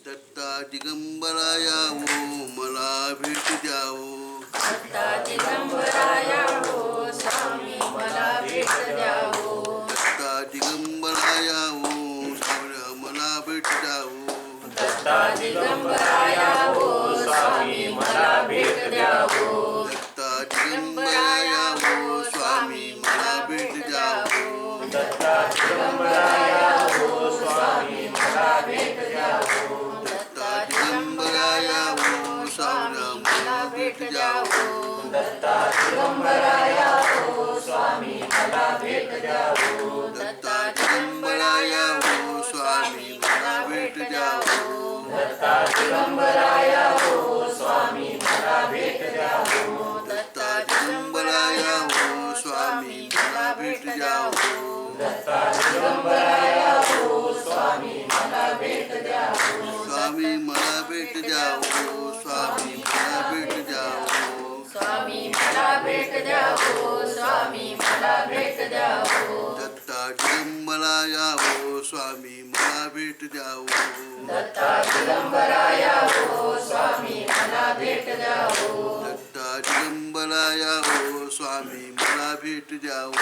दत्ता दिगंबराया हो मला भेट द्यावो. दत्ता दिगंबराया हो स्वामी मला भेट द्यावो. दत्ता दिगंबराया हो स्वामी मला भेट द्यावो. दत्ता दिगंबराया हो स्वामी मला भेट द्यावो. दत्ता दिगंबराया हो स्वामी मला भेट द्यावो. दत्ता दिगंबराया हो स्वामी मला भेट द्यावो. दत्ता दिगंबराया हो स्वामी मला भेट द्यावो. दत्ता दिगंबराया हो स्वामी मला भेट द्यावो. दत्ता दिगंबराया हो स्वामी मला भेट द्यावो. दत्ता दिगंबराया हो स्वामी मला भेट द्यावो. दत्ता दिगंबराया हो स्वामी मला भेट द्यावो. दत्ता दिगंबराया हो स्वामी मला भेट द्यावो. स्वामी मला भेट द्यावो. स्वामी मला भेट द्यावो. स्वामी मला भेट द्यावो. स्वामी मला भेट द्यावो. दत्ता दिगंबराया हो स्वामी मला भेट द्यावो. दत्ता दिगंबराया हो स्वामी मला भेट द्यावो. दत्ता दिगंबराया हो स्वामी मला भेट द्यावो.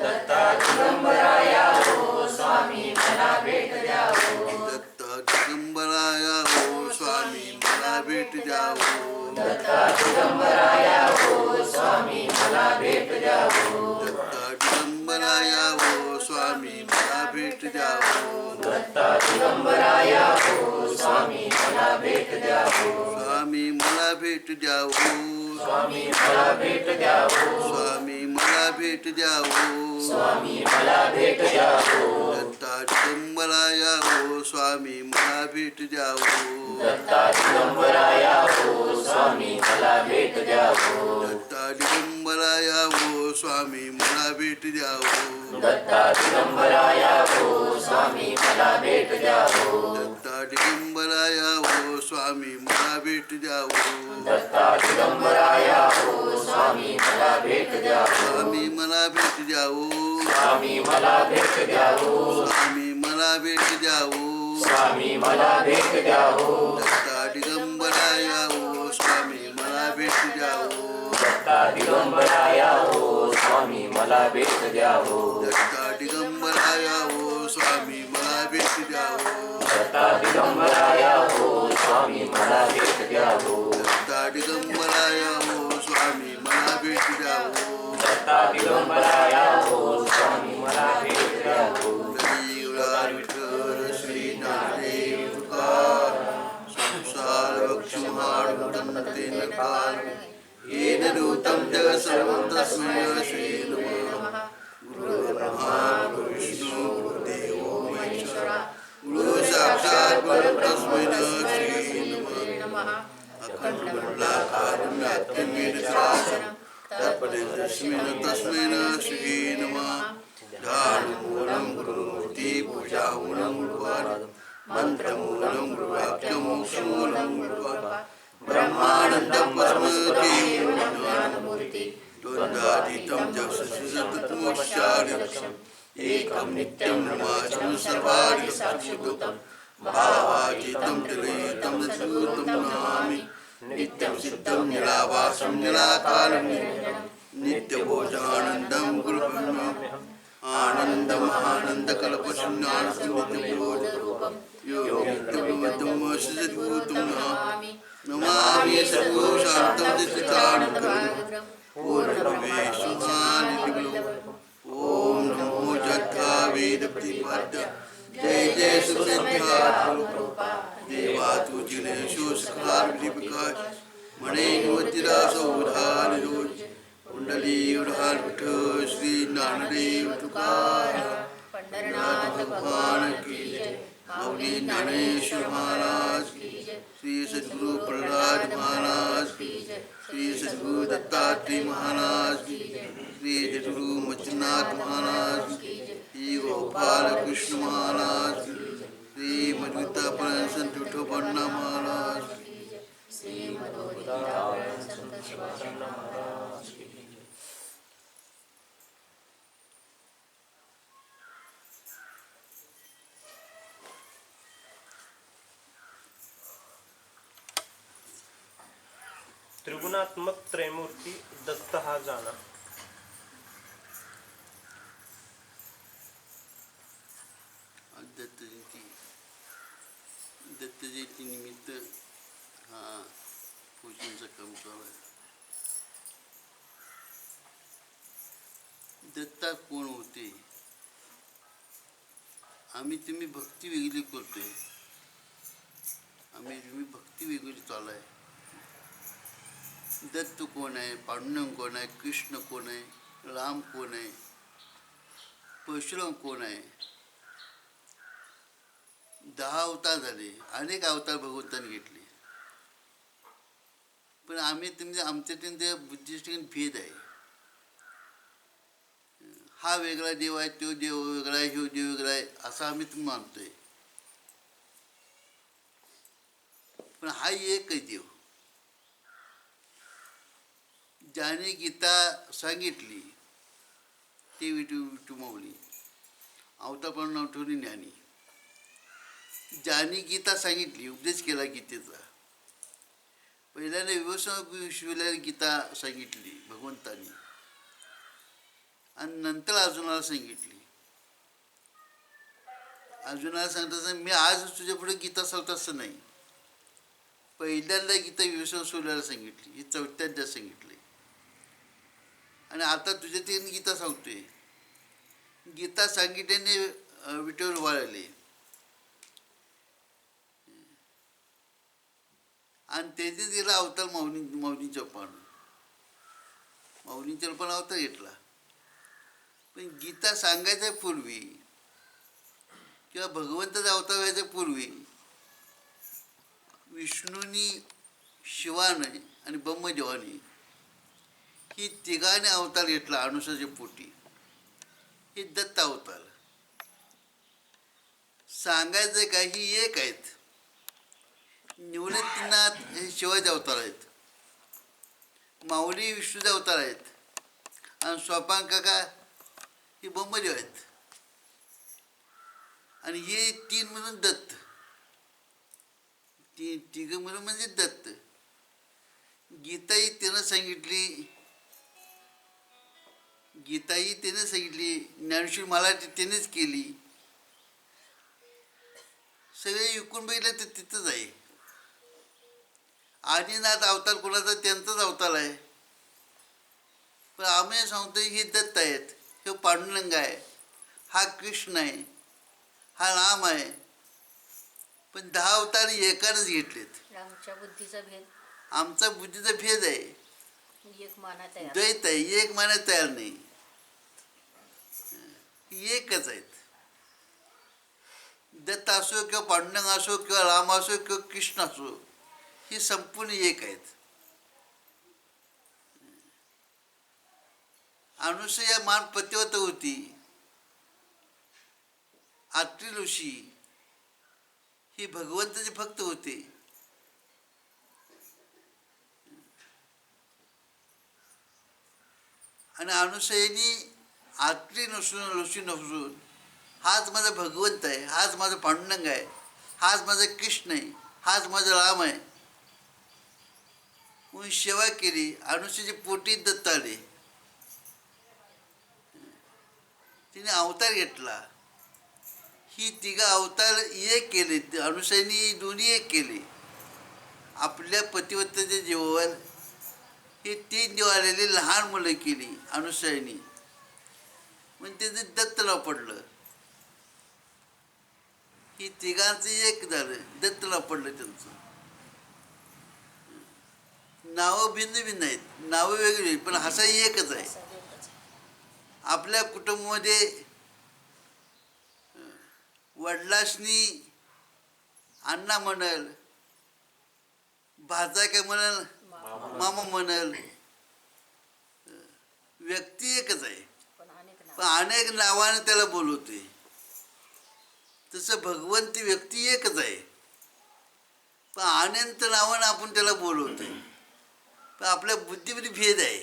दत्ता दिगंबराया हो स्वामी मला भेट द्यावो. दत्ता दिगंबराया हो स्वामी मला भेट द्यावो. दत्ता दिगंबराया हो स्वामी मला भेट द्यावो. दत्ता दिगंबराया हो स्वामी मला भेट द्यावो. दत्ता दिगंबराया हो स्वामी मला भेट द्यावो. स्वामी मला भेट द्यावो. स्वामी मला भेट द्यावो. स्वामी मला भेट द्यावो. स्वामी मला भेट द्यावो. दत्ता दिगंबराया हो स्वामी मला भेट द्यावो. दत्ता दिगंबराया हो स्वामी मला भेट द्यावो. दत्ता दिगंबराया हो स्वामी मला भेट द्यावो. दत्ता दिगंबराया हो स्वामी मला भेट द्यावो. दत्ता दिगंबराया हो स्वामी मला भेट द्यावो. दत्ता दिगंबराया हो स्वामी मला भेट द्यावो. स्वामी मला भेट द्यावो. स्वामी मला भेट द्यावो. स्वामी मला भेट द्यावो. स्वामी मला भेट द्यावो. दत्ता दिगंबराया हो स्वामी मला भेट द्यावो. दत्ता दिगंबराया हो स्वामी मला भेट द्यावो. दत्ता दिगंबराया हो स्वामी मला भेट द्यावो. दत्ता दिगंबराया हो स्वामी मला भेट द्यावो. दत्ता दिगंबराया हो स्वामी मला भेट द्यावो. दत्ता दिगंबराया हो स्वामी मला भेट द्यावो. श्री विठ्ठल श्री ज्ञानदेव तुकार संसार वक्षमाणं तेन काल येन रूतं जगत्सर्वं तस्मै श्री नमः. गुरुर्ब्रह्मा गुरुर्विष्णु गुरुर्देवो महेश्वरा गुरु साक्षात् परब्रह्म श्री नमः. अखण्डमण्डलाकारं व्याप्तं येन चराचरं तस्मै श्री नमः. ध्यानमूलं गुरुमूर्ति पूजामूलं गुरुवाद मंत्रमूलं गुरुवाक्यमोक्षमूलं गुरुवाद ब्रह्मानन्दं परमज्ञानमूर्ति द्वन्द्वातीतं जगत्सत्त्वमोक्षादिलक्ष्यम् एकं नित्यं निर्माचं सर्वाणि साक्षिभूतं भावातीतं तिलयितं सद्गुरुं नमामि. नित्यं सिद्धं निराभासं निराकारं नित्यभोजानन्दं गुरुब्रह्म आनन्दमहानन्दकल्पशून्यानन्दनित्यबोधरूपं योगितमसद्गुरुं नमामि. सर्वशान्तं चित्तानन्दं पूर्णवेशमानिधिगुरुम्. ॐ नमो जथा वेदप्रतिपद्य जय जय सुसिद्धारूपा देवा तुजिनेशु सकार विकास मणे वज्रासौधार रोज कुंडली उधार विठ्ठल श्री ज्ञानदेव तुकाराम पंढरनाथ भगवान की जय. माऊली ज्ञानेश्वर महाराज की जय. श्री सद्गुरु प्रहलाद महाराज की जय. श्री सद्गुरु दत्तात्रेय महाराज की जय. श्री सद्गुरु मच्छनाथ महाराज की जय. श्री गोपाल कृष्ण महाराज की जय. श्री मधुता संत विठोबा महाराज की जय. श्री मधुता संत शिवाजी महाराज की जय. त्रिगुणात्मक त्रैमूर्ती दत्त हा जाणा. दत्त जयंती निमित्त हा पूजनचा काम चालू आहे. दत्ता कोण होते? आम्ही तुम्ही भक्ती वेगळी करतोय, आम्ही तुम्ही भक्ती वेगळी चालू आहे. दत्त कोण आहे? पांडुरंग कोण आहे? कृष्ण कोण आहे? राम कोण आहे? परशुराम कोण आहे? 10 अवतार झाले, अनेक अवतार भगवंताने घेतले. पण आम्ही तुमच्या आमच्या बुद्धिस्ट भेद आहे. हा वेगळा देव आहे, तो देव वेगळा आहे, ह्यो देव वेगळा आहे असं आम्ही तुम्ही मानतोय. पण हा एकच देव. ज्याने गीता सांगितली ते विठू माऊली, अवतार पण नाव ठेवली ज्ञानी. ज्याने गीता सांगितली, उपदेश केला गीतेचा, पहिल्याने विश्वला गीता सांगितली भगवंतानी आणि नंतर अर्जुनाला सांगितली. अर्जुनाला सांगता मी आज तुझ्या पुढे गीता सांगतो असं नाही, पहिल्यांदा गीता विश्वाला सांगितली, ही चौथ्यांदा सांगितली. आणि आता तुझ्या ते गीता सांगतोय. गीता सांगितल्याने विठ्ठल वाळले आणि त्याने दिला अवतार माऊलींच्या माऊलींच्या पण अवतार घेतला. पण गीता सांगायच्या पूर्वी किंवा भगवंताचा अवतार व्हायच्या पूर्वी विष्णूनी, शिवाने आणि ब्रह्मदेवाने ही तिघाने अवतार घेतला अनुसाच्या पोटी. हे दत्त अवतार सांगायचं का? ही एक आहेत. निवृत्तीनाथ हे शिवाचे अवतार आहेत, माऊली विष्णूचे अवतार आहेत आणि सोपान काका हे ब्रह्मदेव आहेत. आणि हे 3 म्हणून दत्त, तिघ म्हणून म्हणजे दत्त. गीताही त्यानं सांगितली, गीताही त्याने सांगितली, ज्ञानेश्वरी मला त्यानेच केली. सगळे विकून बघितलं तर तिथंच आहे. आदिनाथ अवतार कोणाचा? त्यांचाच अवतार आहे. पण आम्ही सांगतो हे दत्त आहेत, हे पांडुरंग आहे, हा कृष्ण आहे, हा राम आहे. पण 10 अवतार एकानेच घेतलेत. आमच्या बुद्धीचा भेद, आमचा बुद्धीचा भेद आहे, एक माना तयार, द्वैत आहे, एक मानायला तयार नाही. एकच आहेत. दत्त असो किंवा पांडुरंग असो किंवा राम असो किंवा कृष्ण असो, ही संपूर्ण एक आहेत. अनुसूया मान पतिव्रत होती. अत्रि ऋषी ही भगवंताचे भक्त होते. आणि अनुसूयेनी अत्रि ऋषी नसून हाच माझा भगवंत आहे, हाच माझा पांडुरंग आहे, हाच माझा कृष्ण आहे, हाच माझा राम आहे म्हणून सेवा केली. अनुसूयाची पोटी दत्त आले, तिने अवतार घेतला. ही 3 अवतार एक केले, अनुसूयानी दोन्ही एक केले. आपल्या पतिव्रतेच्या जीवावर हे 3 देव आलेले लहान मुलं केली अनुसूयानी, म्हणजे त्याचं दत्त नाव पडलं. ही 3घांचं एक झालं, दत्त नाव पडलं. त्यांचं नावं भिन्न भिन्न आहेत, नावं वेगळी पण हसा एकच आहे. आपल्या कुटुंबामध्ये वडिलांनी अण्णा म्हणल, भाचा काय म्हणल मामा म्हणल, व्यक्ती एकच आहे पण अनेक नावाने त्याला बोलवते. तसं भगवंत व्यक्ती एकच आहे पण अनंत नावानं आपण त्याला बोलवतोय. पण आपल्या बुद्धीमध्ये भेद आहे,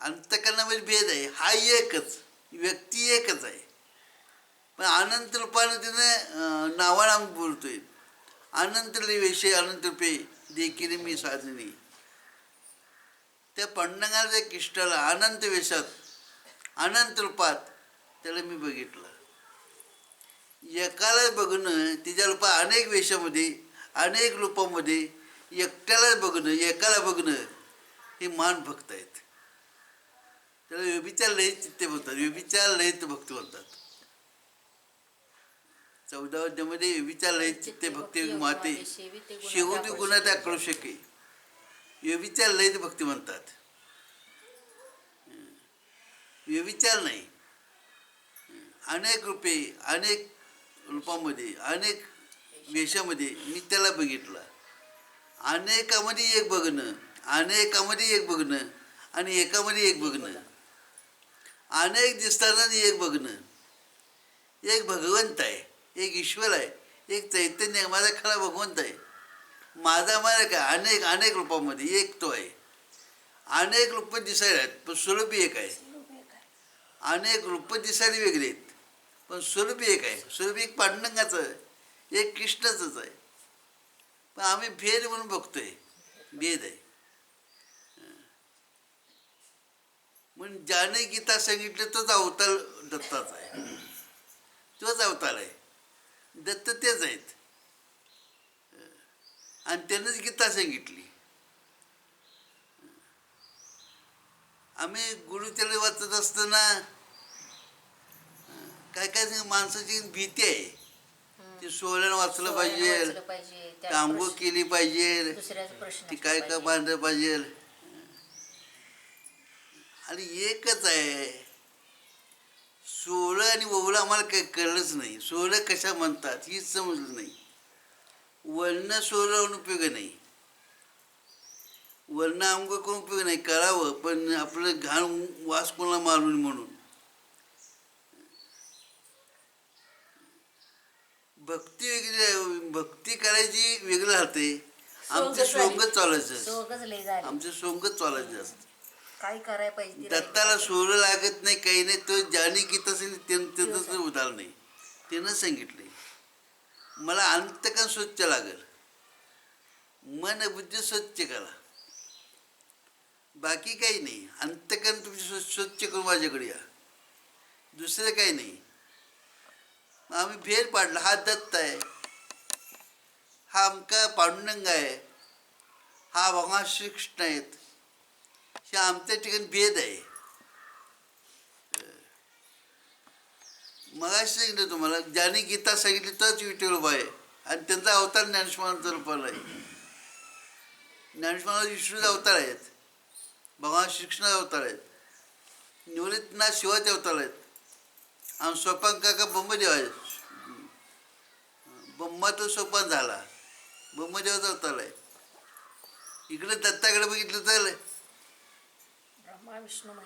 अंतःकरणामध्ये भेद आहे. हा एकच व्यक्ती एकच आहे पण अनंत रूपाने त्याने नावानं आम्ही बोलतोय. अनंत विषय, अनंत रूपे देखील मी साधनी. त्या पांडुरंगाच्या किष्टाला अनंत वेशात अनंत रूपात त्याला मी बघितलं. एकाला बघणं, तिच्या रूपात अनेक वेशामध्ये अनेक रूपामध्ये एकट्याला बघणं, एकाला बघणं, हे महान भक्त आहेत. त्याला व्यभिचार लहित चित्ते म्हणतात. व्यभिचार लहित भक्ती म्हणतात. 14 अध्यायामध्ये व्यभिचार लहित चित्ते भक्ती माते शेवटी गुन्हा त्या कळू शके. व्यभिचार लहित भक्ती म्हणतात. व्यभिचार नाही. अनेक रूपे अनेक रूपामध्ये अनेक वेशामध्ये मी त्याला बघितलं. अनेकामध्ये एक बघणं, अनेकामध्ये एक बघणं आणि एकामध्ये एक बघणं, अनेक दिसताना एक बघणं. एक भगवंत आहे, एक ईश्वर आहे, एक चैतन्य आहे, माझा खरा भगवंत आहे. माझा मला काय अनेक अनेक रूपामध्ये एक तो आहे. अनेक रूप दिसायला आहेत पण स्वरूपी एक आहे. अनेक रूप दिसायला वेगळे आहेत पण स्वरूपी एक आहे. स्वरूपी एक पांडुरंगाचं आहे, एक कृष्णाचंच आहे. पण आम्ही भेद म्हणून बघतोय, भेद आहे. म्हणून ज्याने गीता सांगितलं तोच अवतार दत्ताचा आहे. तोच अवतार आहे. दत्त तेच आहेत आणि त्यानंच गीता सांगितली. आम्ही गुरुचरित्र वाचत असताना काय काय माणसाची भीती आहे. ती सोहळ्यानं वाचलं पाहिजे, आंघोळ केली पाहिजे, ती काय काय बांधलं पाहिजे. आणि एकच आहे, सोहळं आणि ओवळं आम्हाला काही कळलंच नाही. सोहळं कशा म्हणतात हीच समजलं नाही. वर्ण सोहळं उपयोग नाही, वर्ण आंघोळ करून उपयोग नाही. करावं पण आपलं घाण वास कोणाला मारून म्हणून. भक्ती वेगळी, भक्ती करायची वेगळं राहते. आमचं सोंगच चालायचं, आमचं सोंगच चालायचं असतं. काय करायला पाहिजे. दत्ताला सोहळं लागत नाही, काही नाही. तो ज्याने गीत असेल त्याचं उदाहरण नाही. त्यानं सांगितले मला अंतकन स्वच्छ लागेल, मन बुद्धी स्वच्छ करा, बाकी काही नाही. अंतकन तुमची स्वच्छ करून माझ्याकडे या, दुसरं काही नाही. आम्ही भेद पाडला. हा दत्त आहे, हा आमका पांडुरंग आहे, हा भगवान श्रीकृष्ण आहेत. हे आमच्या ठिकाणी भेद आहे. मगाशी सांगितलं तुम्हाला, ज्याने गीता सांगितली तोच विठ्ठल उभा आहे आणि त्यांचा अवतार ज्ञानेश्वरांचा रूपाला आहे. ज्ञानेश्वरांचा विष्णूचा अवतार आहेत, भगवान श्रीकृष्णाचा अवतार आहेत, निवृत्तीनाथ शिवाचे अवतार आहेत आणि सोपान काका ब्रह्मदेव आहेत. ब्रह्मा तो सोपान झाला, ब्रह्मदेवाचा अवतार आहे. इकडे दत्ताकडे बघितलं तर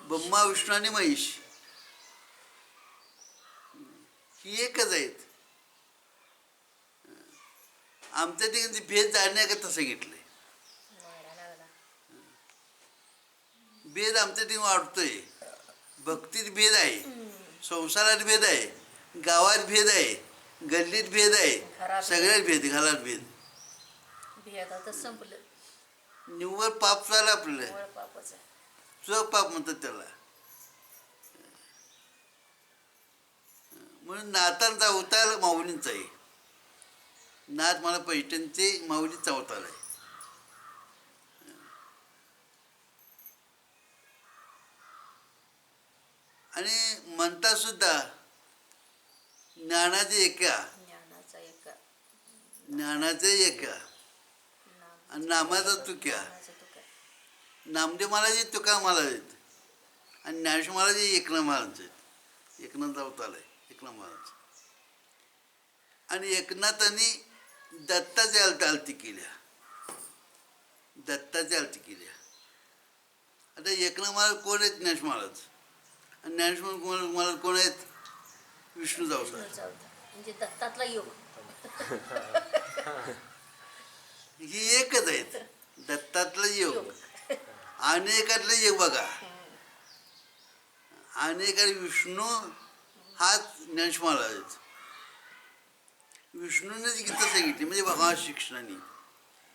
ब्रह्मा विष्णू आणि महेश ही एकच आहेत. आमच्या ठिकाणी भेद जाण्याकरता सांगितलंय. भेद आमच्या ठिकाणी वाढतोय. भक्तीत भेद आहे, संसारात भेद आहे, गावात भेद आहे, गल्लीत भेद आहे, सगळ्यात भेद, घरात भेद. निव्वळ पाप झालं आपलं, स्वपाप म्हणतात त्याला. म्हणून नाथांचा अवतार माऊलींचा आहे. नाथ मला पैठणचे माऊलीचा अवतार आहे. आणि म्हणता सुद्धा ज्ञानाचे एका, ज्ञानाचे एका आणि नामाचा तुक्या. नामदेव महाराज तुका महाराज आहेत आणि ज्ञानेश्वर महाराज एकनाथ महाराज आहेत. एकनाथ अवतार आहे एकनाथ महाराज. आणि एकनाथांनी दत्ताच्या आलती केल्या, दत्ताच्या आलती केल्या. आता एकनाथ महाराज कोण आहेत? ज्ञानेश्वर महाराज. आणि ज्ञानेश्वर महाराज कोण आहेत? विष्णूचा अवतार. म्हणजे दत्तातला योग ही एकच आहेत. दत्तातलं योग, अनेकातलं योग बघा. अनेक विष्णू हाच ज्ञानेश्वर महाराज आहेत. विष्णूनेच गीता सांगितली म्हणजे भगवान श्रीकृष्णाने.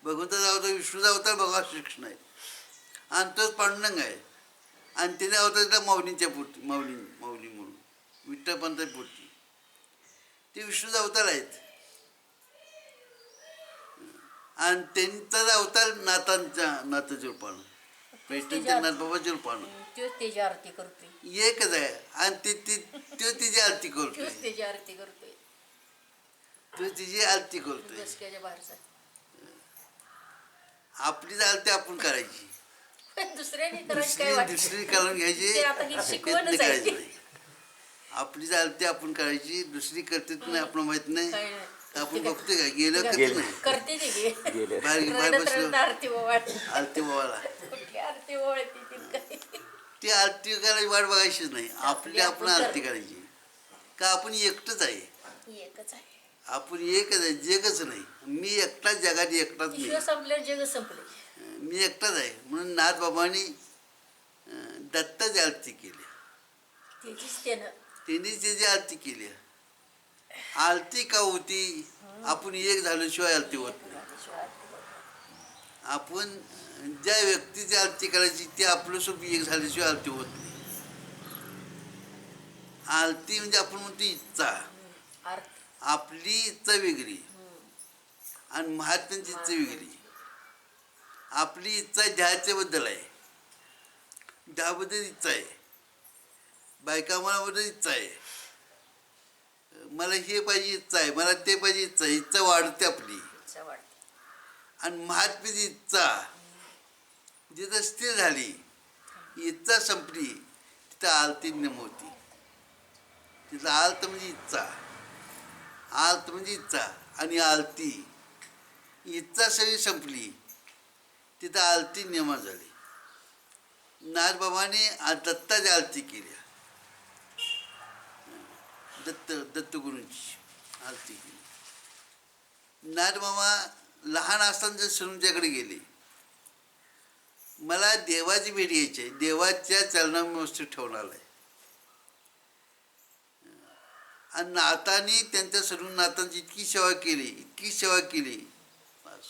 भगवंताचा अवतार विष्णूचा अवतार भगवान श्रीकृष्ण आहे आणि तोच पांडुरंग आहे. आणि त्याने अवतार दिला माऊलींच्या पोटी, माऊली म्हणून विठ्ठलपंताच्या पोटी. ते विष्णूचा अवतार आहेत. आणि त्यांचा अवतार नाथाच्या रूपानं, पैठणच्या नाथबाबाच्या रूपानं तोच त्याची आरती करतोय. एकच आहे. आणि तो तिची आरती करतोय. तोच त्याची आरती करतोय. तो तिची आरती करतोय. बसक्याच्या बाहेरचा. आपलीच आरती आपण करायची. दुसऱ्याने करायचं काय वाटतं? दुसरी करून घ्यायची, ते आता ही प्रयत्न शिकवणच करायचं आहे. नाही. आपलीच आरती आपण करायची. दुसरी करते तर नाही आपलं माहित नाही. काय नाही. आपण बघतोय का गेलं करते नाही. करते ते घे. बाहेर बाहेर बसलो आरती ओवाळते. आरती बाबाला. कुठली आरती ओवाळते ती काय? ती आरती करायची वाट बघायचीच नाही. आपली आपण आरती करायची. का आपण एकटंच आहे. एकच आहे. आपण एकच आहे, जगच नाही. मी एकटाच जगात एकटाच नाही. शिव संपल्यावर जग संपले. मी एकटाच आहे. म्हणून नाथबाबांनी दत्ताची आरती केली. त्याचीच त्यानं. त्यांनी त्याची आरती केली. आरती का होती? आपण एक झाल्याशिवाय आरती होत नाही. आपण ज्या व्यक्तीची आरती करायची ते आपल्यासोबत एक झाल्याशिवाय आरती होत नाही. आरती म्हणजे आपण म्हणतो इच्छा. आपली इच्छा वेगळी आणि महात्म्यांची इच्छा वेगळी. आपली इच्छा ध्याच्याबद्दल आहे. ध्याबद्दल इच्छा आहे. बायकामाबद्दल इच्छा आहे. मला हे पाहिजे इच्छा आहे, मला ते पाहिजे इच्छा आहे. इच्छा वाढते आपली. आणि महात्म्याची इच्छा जिथं स्थिर झाली, इच्छा संपली, तिथं आरती नमवती. तिथं आर्त म्हणजे इच्छा. आर्त म्हणजे इच्छा आणि आरती. इच्छा सगळी संपली, तिथं आरती निर्माण झाली. नाथबाबाने दत्ताची आरती केली. दत्तगुरूंची आरती केली. नाथबाबा लहान असताना सरूंच्याकडे गेले. मला देवाची भेट घ्यायची आहे, देवाच्या चरणामध्ये ठेवणार आहे. आणि नाथांनी त्यांच्या सरून नाथांची इतकी सेवा केली. बस.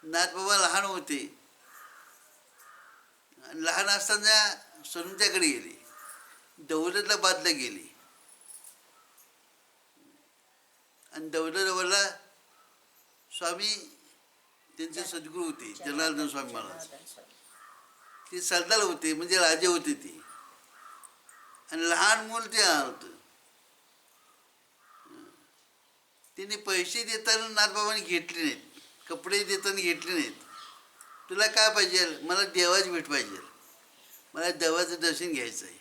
नाथबाबा लहान होते. लहान असताना सरूंच्याकडे गेले. दौलताबादला गेले. आणि दौलताबादला स्वामी त्यांचे सद्गुरू होते जनार्दन स्वामी महाराज. ते सरदार होते, म्हणजे राजे होते ते. आणि लहान मूल ते होतं. त्यांनी पैसे देताना नाथबाबांनी घेतले नाहीत, कपडे देताना घेतले नाहीत. तुला काय पाहिजे? मला देवाची भेट पाहिजे, मला देवाचं दर्शन घ्यायचं आहे.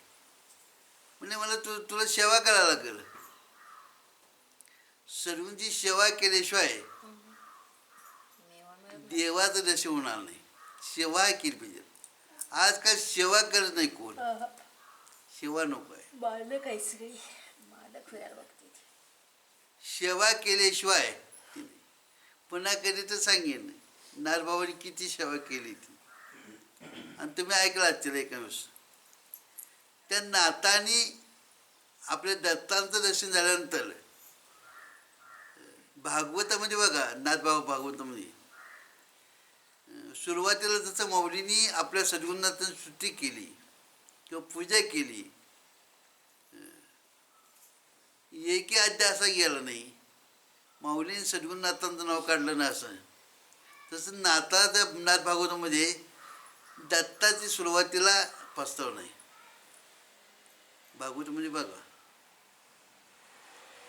म्हणजे मला तुला सेवा करायला लागेल. सर्वांची सेवा केल्याशिवाय देवाचं दर्शन होणार नाही. सेवा केली पाहिजे. आजकाल सेवा करत नाही कोण. सेवा नको आहे. बालक आहेस रे. बालक व्हायला बघते. सेवा केल्याशिवाय पुन्हा कधी तर सांगेन नाथबाबांनी किती सेवा केली ती. आणि तुम्ही ऐकलं असेल एका दिवस त्या नाथांनी आपल्या दत्तांचं दर्शन झाल्यानंतर भागवतामध्ये बघा, नाथबाबा भागवतामध्ये सुरुवातीला जसं माऊलींनी आपल्या सद्गुरूनाथांची स्तुती केली किंवा पूजा केली, एकही अध्याय असा गेला नाही माऊलींनी सद्गुरूनाथांचं नाव काढलं ना असं. तसं नाथ भागवतामध्ये दत्ताची सुरुवातीला प्रस्ताव नाही. भागवतामध्ये बघा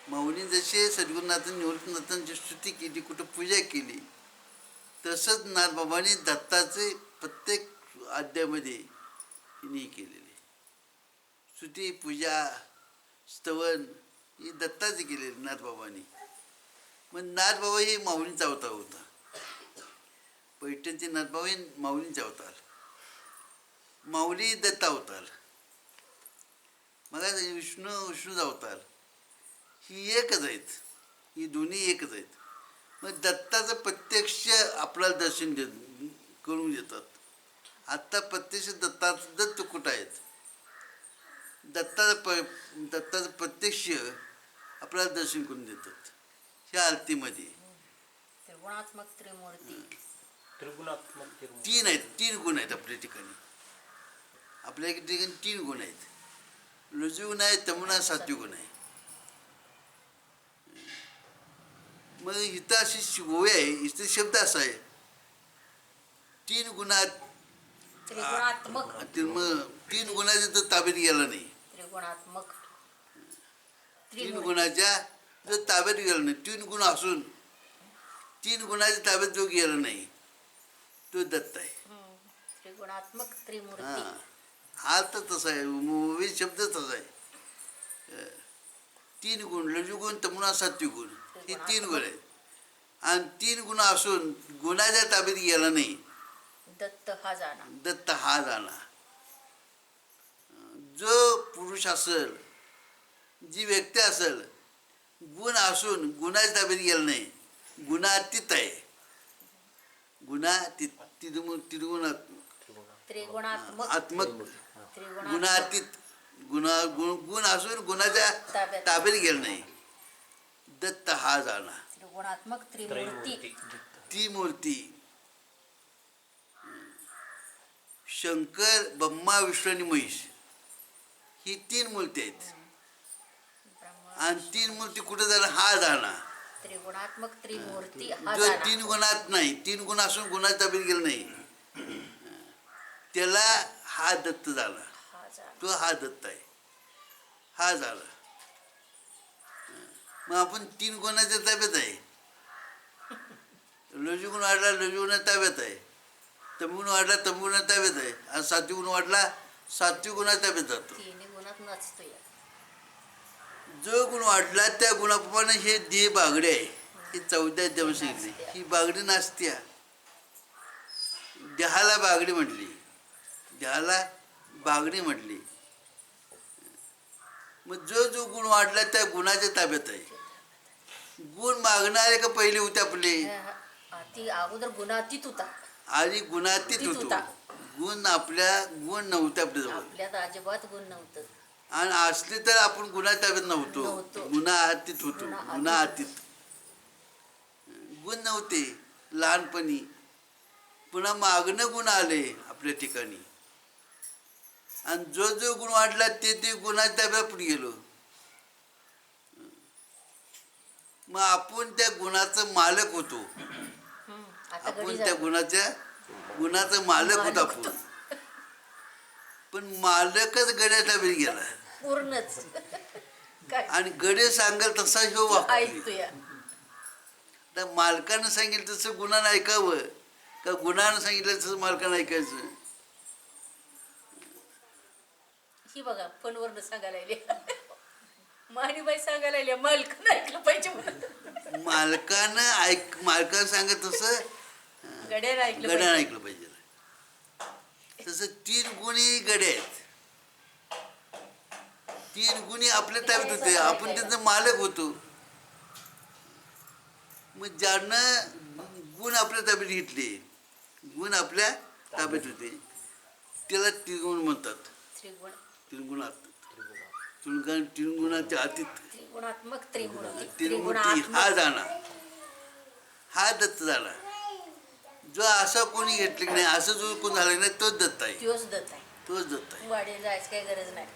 माऊलींनी जसे सद्गुरूनाथांनी निवृत्तीनाथांची स्तुती केली, कुठं पूजा केली, तसंच नाथबाबांनी दत्ताचे प्रत्येक अध्यायामध्ये तिने केलेले स्तुती, पूजा, स्तवन ही दत्ताचे केलेले नाथबाबांनी. मग नाथबाबा ही माऊलींचा अवतार होता. पैठणचे नाथबाबा हे माऊलींचा अवतार, माऊली दत्ता अवतार, मग विष्णूचा अवतार. ही एकच आहेत. ही दोन्ही एकच आहेत. मग दत्ताचं प्रत्यक्ष आपल्याला दर्शन करून देतात. आत्ता प्रत्यक्ष दत्त कुठं आहेत? दत्ताचं प्रत्यक्ष आपल्याला दर्शन करून देतात ह्या आरतीमध्ये. त्रिगुणात्मक त्रिमूर्ती. त्रिगुणात्मक त्रिमूर्ती. तीन आहेत, 3 गुण आहेत आपल्या ठिकाणी. आपल्या ठिकाणी 3 गुण आहेत. रजोगुण आहे, तमोगुण आहे, सात्विक गुण आहे. मग इथं अशी ओवी आहे, इथं शब्द असा आहे 3 गुणात त्रिगुणात्मक. मग 3 गुणाच्या तर ताब्यात गेला नाही. त्रिगुणात्मक 3 गुणाच्या जर ताब्यात गेला नाही, 3 गुण असून 3 गुणाच्या ताब्यात जो गेला नाही तो दत्त आहे. त्रिगुणात्मक त्रिमूर्ती. हां, हा तर तसा आहे, ओवी शब्द तसा आहे. 3 गुण, रजोगुण, तमोगुण, सात्विक गुण, हे 3 गुण आहेत. आणि 3 गुण असून गुणाच्या ताब्यात गेला नाही, दत्त हा जाणा. दत्त हा जाणा. जो पुरुष असेल, जी व्यक्ती असेल, गुण असून गुणाच्या ताब्यात गेला नाही, गुणातीत आहे. गुणातीत, त्रिगुणात्मक आत्मक, त्रिगुणात्मक गुणातीत, गुण असून गुणाच्या ताब्यात गेला नाही, दत्त हा जाणा. त्रिगुणात्मक त्रिमूर्ती. ती मूर्ती शंकर, ब्रह्मा, विष्णू आणि महेश ही 3 मूर्ती आहेत. आणि 3 मूर्ती कुठे जाणार, हा जाणार. त्रिगुणात्मक त्रिमूर्ती हा जो जाणा. 3 गुणात नाही, 3 गुण असून गुणाच्या ताब्यात गेला नाही, त्याला हा दत्त झाला. हा जाणा. तो हा दत्त आहे, हा झाला. मग आपण 3 गुणाच्या ताब्यात आहे. रजोगुण वाढला, रजोगुणाच्या ताब्यात आहे. तमोगुण वाढला, तमोगुणाच्या ताब्यात आहे. आणि सात्विक गुण वाढला, सात्विक गुणाच्या ताब्यात जातो. तिन्ही गुणात नसतो या. जो गुण वाढला त्या गुणाप्रमाणे हे देह बागडे आहे. ही 14 दिवस ही बागडी नाचत्या. देहाला बागडी म्हटली, देहाला बागडी म्हटली. मग जो जो गुण वाढला त्या गुणाच्या ताब्यात आहे. गुण मागणारे का पहिले होते आपले, ती अगोदर गुणातीत होता. आधी गुणातीत होतो. गुण गुण नव्हते आपल्याजवळ, आपल्यात अजिबात गुण नव्हतं. आणि असले तर आपण गुन्हा ताब्यात नव्हतो, गुन्हातीत होतो. गुन्हातीत गुण नव्हते लहानपणी. पुन्हा मागणं गुण आले आपल्या ठिकाणी, आणि जो जो गुण वाढला ते गुणाच्या ताब्यात पुढे गेलो. मग आपण त्या गुणाचं मालक होतो. आपण त्या गुणाचं मालक होतो आपण. पण मालकच गड्या ताब्यात गेला पूर्णच. आणि गडे सांगेल तसा ह्यो ऐकतोय. तर मालकानं सांगितलं तसं गुणानं ऐकावं का गुणानं सांगितलं तसं मालकानं ऐकायचं. ही बघा फोनवरनं सांगायला लागली, माणीबाई सांगायला लागली मालकानं ऐकलं पाहिजे म्हणून. मालकानं सांगत तसं गड्यानं ऐकलं गड्यानं ऐकलं पाहिजे. तसं 3 गुणी गडे आहेत. 3 गुणी आपल्या ताब्यात होते, आपण त्यांचा मालक होतो. मग ज्यानं गुण आपल्या ताब्यात घेतले, गुण आपल्या ताब्यात होते, त्याला त्रिगुण म्हणतात. त्रिगुणाच्या अतीत त्रिगुणात्मक त्रिमूर्ती. त्रिमूर्ती हा जाणा, हा दत्त झाला. जो असा कोणी घेतले की नाही, असं जो कोण झाला नाही तोच दत्त आहे. तोच दत्त आहे. तोच दत्त आहे. वाडीला जायची काही गरज नाही.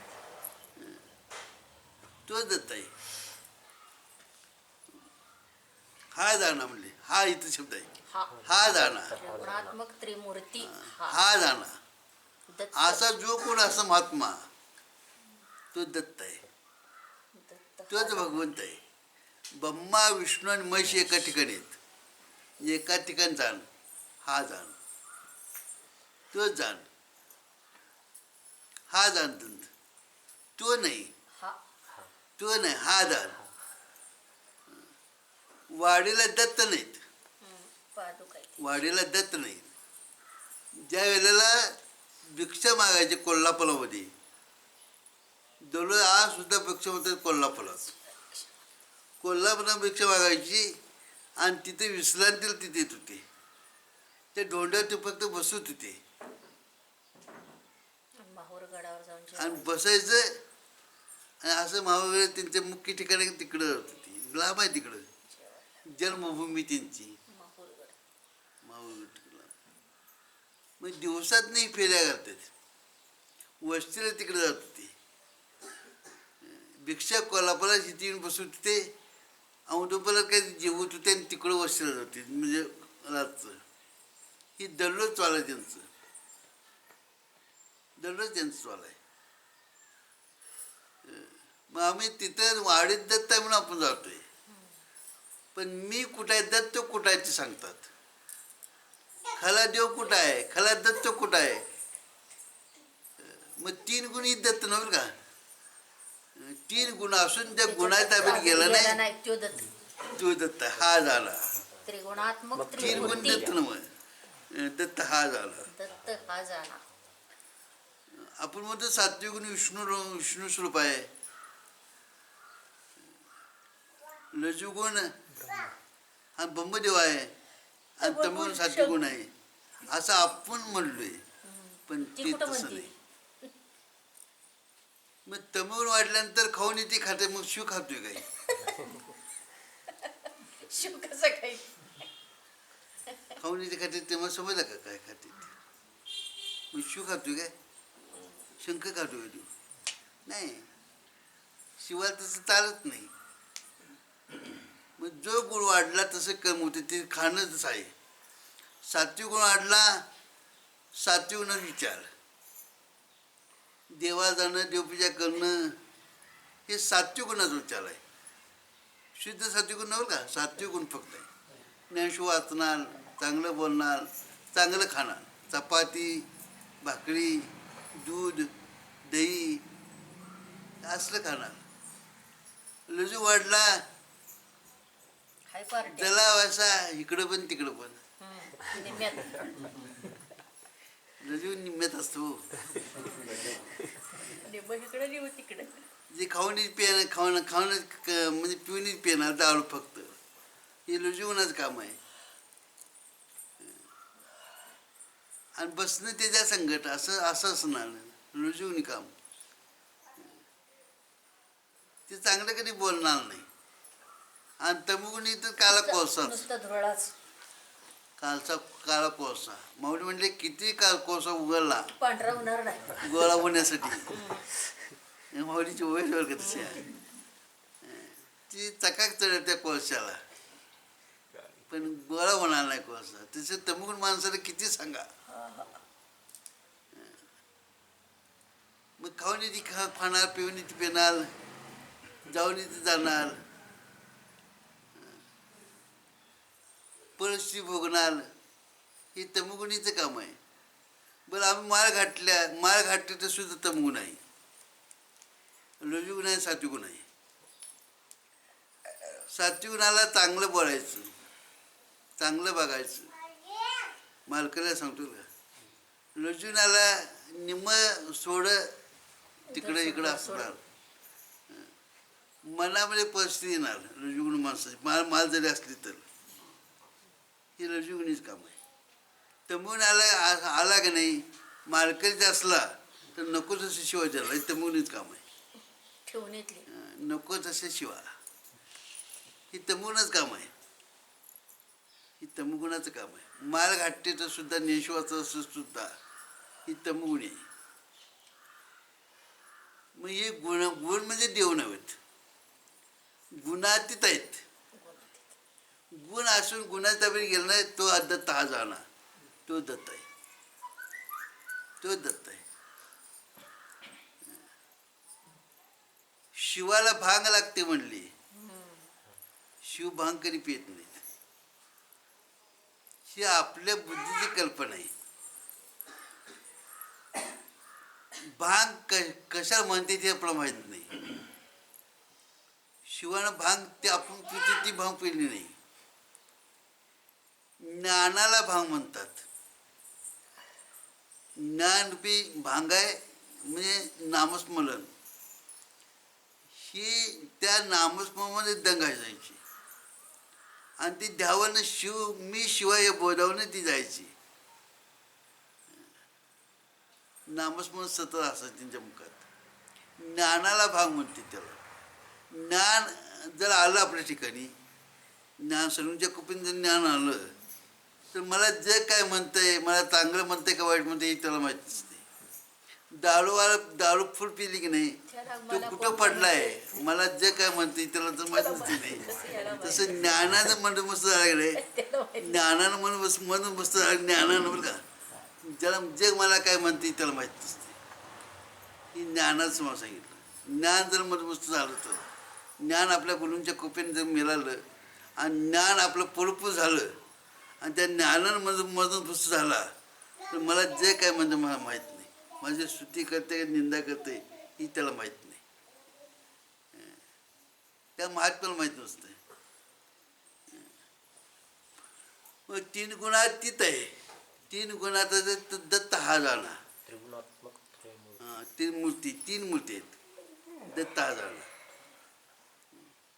तोच दत्त आहे. हा जाणा म्हणले, हा इथं शब्द आहे. हा जाणा, त्रिगुणात्मक त्रिमूर्ती हा जाणा. दत्त. असा जो कोण असा महात्मा तो दत्त आहे, तोच भगवंत आहे. ब्रह्मा, विष्णू आणि महेश एका ठिकाणी आहेत. एका ठिकाणी जाण, हा जाण, तोच जाण, हा जाण. तो नाही, तो नाही, हा जाण. वाडीला दत्त नाहीत, वाडीला दत्त नाहीत. ज्या वेळेला भिक्षा मागायचे कोल्हापुरामध्ये, दररोज आज सुद्धा भिक्षा होते कोल्हापुरात. कोल्हापुरात भिक्षा मागायची आणि तिथे विश्रांतीला तिथे येत होते. त्या डोंड्यावर ते फक्त बसत होते आणि बसायचं. आणि असं महावीर त्यांच्या मुख्य ठिकाणी तिकडं होती, लांब आहे तिकडं जन्मभूमी त्यांची. मग दिवसात नाही फेऱ्या करतात. वस्तीला तिकडे जात होते. भिक्षा कोल्हापुरात इथे येऊन बसत होते. औदुंबरला काही जेवत होते आणि तिकडं वस्तीला जाते. म्हणजे रातचं ही दररोज चालू आहे त्यांचं. दररोज त्यांचं चालू आहे. मग आम्ही तिथं वाडीत दत्त आहे म्हणून आपण जातोय. पण मी कुठं आहे, दत्त कुठं आहे ते सांगतात. खला देव कुठं आहे, खला दत्त कुठं आहे. मग 3 गुण ही दत्त नव्हे का. 3 गुण असून त्या गुणाच्या ताब्यात गेला नाही, तो दत्त. तो दत्त हा झाला. त्रिगुणात्मक 3 गुण दत्त नव्हे, दत्त हा झाला. दत्त हा झाला. आपण म्हणतो सात्विक गुण विष्णू स्वरूप आहे. रजोगुण हा ब्रह्मदेव आहे आणि तमोगुण सात्विक गुण आहे असं आपण म्हणलोय. पण ते तसं नाही. मग तमोगुण वाढल्यानंतर खाऊन येते खाते, मग शिव खातोय काही. शिव कसं काही खाऊन येते खाते तेव्हा समजलं का काय खाते. मग शिव खातोय काय, शंख खातोय तू नाही. शिवाला तसं चालत नाही. मग जो गुण वाढला तसं कर्म होते, ते खाणंच आहे. सात्विक गुण वाढला, सात्विक गुण विचार, देवा जाणं, देवपूजा करणं, हे सात्विक गुणाचा विचार आहे. शुद्ध सात्विक गुण नव्हे का, सात्विक गुण फक्त आहे. ज्ञानशो वाचणार, चांगलं बोलणार, चांगलं खाणार, चपाती भाकरी दूध दही असलं खाणार. लजू वाढला, हाय पार्टी जलाव असा इकडं पण तिकडं पण. निम्म्यात लजू निम्म्यात असतो. निम्म इकडं निम्म तिकडं. जे खाऊनच पिणार, खाऊन म्हणजे पिऊनच पिणार दारू फक्त, हे लजूगुणाचं काम आहे. आणि बसणं त्याच्या संकट असं असणार लजूगुणी काम. ते चांगलं कधी बोलणार नाही. आणि तमुगुणी तर काला कोळसा, नुसतं धुरळाच, काला कोळसा. माऊली म्हणले किती कोळसा उघडला पांढरा होणार नाही गोळा होण्यासाठी. माऊलीची वयस वर कशी आहे, ती चकाक चढ त्या कोळशाला, पण गोळा होणार नाही कोळसा. तसं तमुगुण माणसाला किती सांगा. मग खाऊन ती खाणार, पिऊन ती पिणार, जाऊन ती जाणार, परिस्थिती भोगणार, हे तमगुणीचं काम आहे. बरं आम्ही माळ घाटले तर सुद्धा तमगुण आहे, रजोगुण आहे, सात्विक आहे. सात्विक गुणाला चांगलं बोलायचं, चांगलं बघायचं. मालकाला सांगतो का, रजोगुणाला निम्म सोड तिकडं इकडं असणार. मनामध्ये परिस्थिती येणार रजोगुण माणसाची, माल जरी असली तर. हे रजोगुणीच काम आहे. तमगुण आला का नाही, मालकरी असला तर नको तसं शिवा ज्याला, हे तमगुणीच काम आहे. ठेवून येतली नको तसं शिवा, हे तमगुणच काम आहे. ही तमगुणाचं काम आहे. माल घाटते तर सुद्धा नेशवाचं असं सुद्धा ही तमगुणी आहे. मग हे गुण म्हणजे देव नव्हेत, गुणातीत आहेत. गुण असून गुणाच्या ताब्यात गेला नाही, तो दत्त हा जाणार, तो दत्त आहे, तो दत्त आहे. शिवाला भांग लागते म्हणली, शिव भांग कधी पित नाही. ही आपल्या बुद्धीची कल्पना आहे. भांग कशाला म्हणते ते आपल्याला माहित नाही. शिवानं भांग ते आपण पितो ती भांग पिली नाही. ज्ञानाला भांग म्हणतात. ज्ञानरूपी भांग आहे म्हणजे नामस्मरण. ही त्या नामस्मरणामध्ये दंगा जायची आणि ती ध्यावानं शिव मी शिवाय या बोधावनं ती जायची. नामस्मरण सतत असत त्यांच्या मुखात. ज्ञानाला भांग म्हणते त्याला. ज्ञान जर आलं आपल्या ठिकाणी, ज्ञान सर्वांच्या कृपेने जर ज्ञान आलं, तर मला जे काय म्हणतंय, मला चांगलं म्हणतंय का वाईट म्हणतंय हे त्याला माहीत नसते. दारू फुल पिली की नाही, त्याला तो मला कुठं कोण पडलाय, मला जे काय म्हणतंय त्याला तर माहीत नसते नाही. तसं ज्ञानानं मन मस्त झालं रे, त्याला माहिती. ज्ञानानं मन मस्त झालं, ज्ञानानं बरं का. ज्याला जे मला काय म्हणते त्याला माहीत नसते. ही ज्ञानाचं मला सांगितलं. ज्ञान जर मस्त झालं तर, ज्ञान आपल्या गुरूंच्या कृपेने जर मिळालं आणि ज्ञान आपलं परिपूर्ण झालं आणि त्या ज्ञानानं मजबूत झाला तर मला जे काय म्हणजे मला माहीत नाही. माझी स्तुती करते निंदा करते ही त्याला माहीत नाही. त्या महात्म्याला माहीत नसतं. मग 3 गुणातीत आहे. 3 गुणाचा दत्त हा जाणा. त्रिगुणात्मक त्रयमूर्ती. 3 मूर्ती आहेत. दत्त हा जाणा,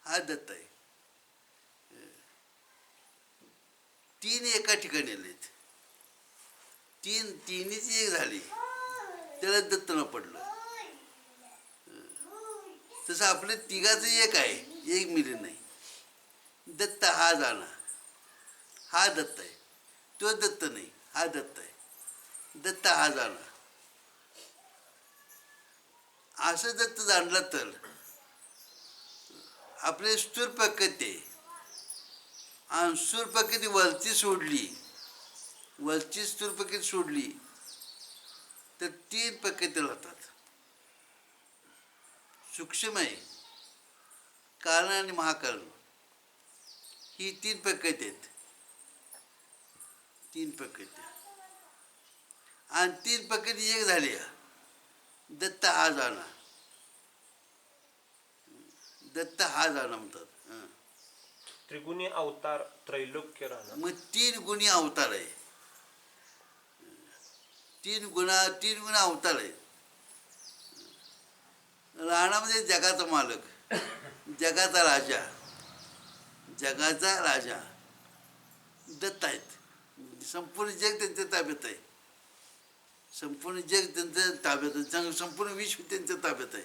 हा दत्त आहे. 3 एका ठिकाणी आलेत. तिन्हीची एक झाली, त्याला दत्त न पडलं. तसं आपलं तिघाचं एक आहे, एक मिळेल नाही. दत्त हा जाणा, हा दत्त आहे. तो दत्त नाही, हा दत्त आहे. दत्त हा जाणा असं दत्त जाणला तर आपले स्थूल प्रकृती आणि स्थूल प्रकृती वरची सोडली, वरची स्थूल प्रकृती सोडली तर 3 प्रकृती राहतात. सूक्ष्म आहे, कारण आणि महाकारण ही 3 प्रकृती आहेत. 3 प्रकृती आणि 3 प्रकृती एक झाली. दत्त हा जाणा, दत्त हा जाणा म्हणतात. त्रिगुणी अवतार त्रैलोक्य राहणार. मग 3 गुणी अवतार आहे. 3 गुण अवतार आहे. राणामध्ये जगाचा मालक, जगाचा राजा, जगाचा राजा दत्त आहेत. संपूर्ण जग त्यांच्या ताब्यात आहे. संपूर्ण जग त्यांच्या ताब्यात आहे. संपूर्ण विश्व त्यांच्या ताब्यात आहे.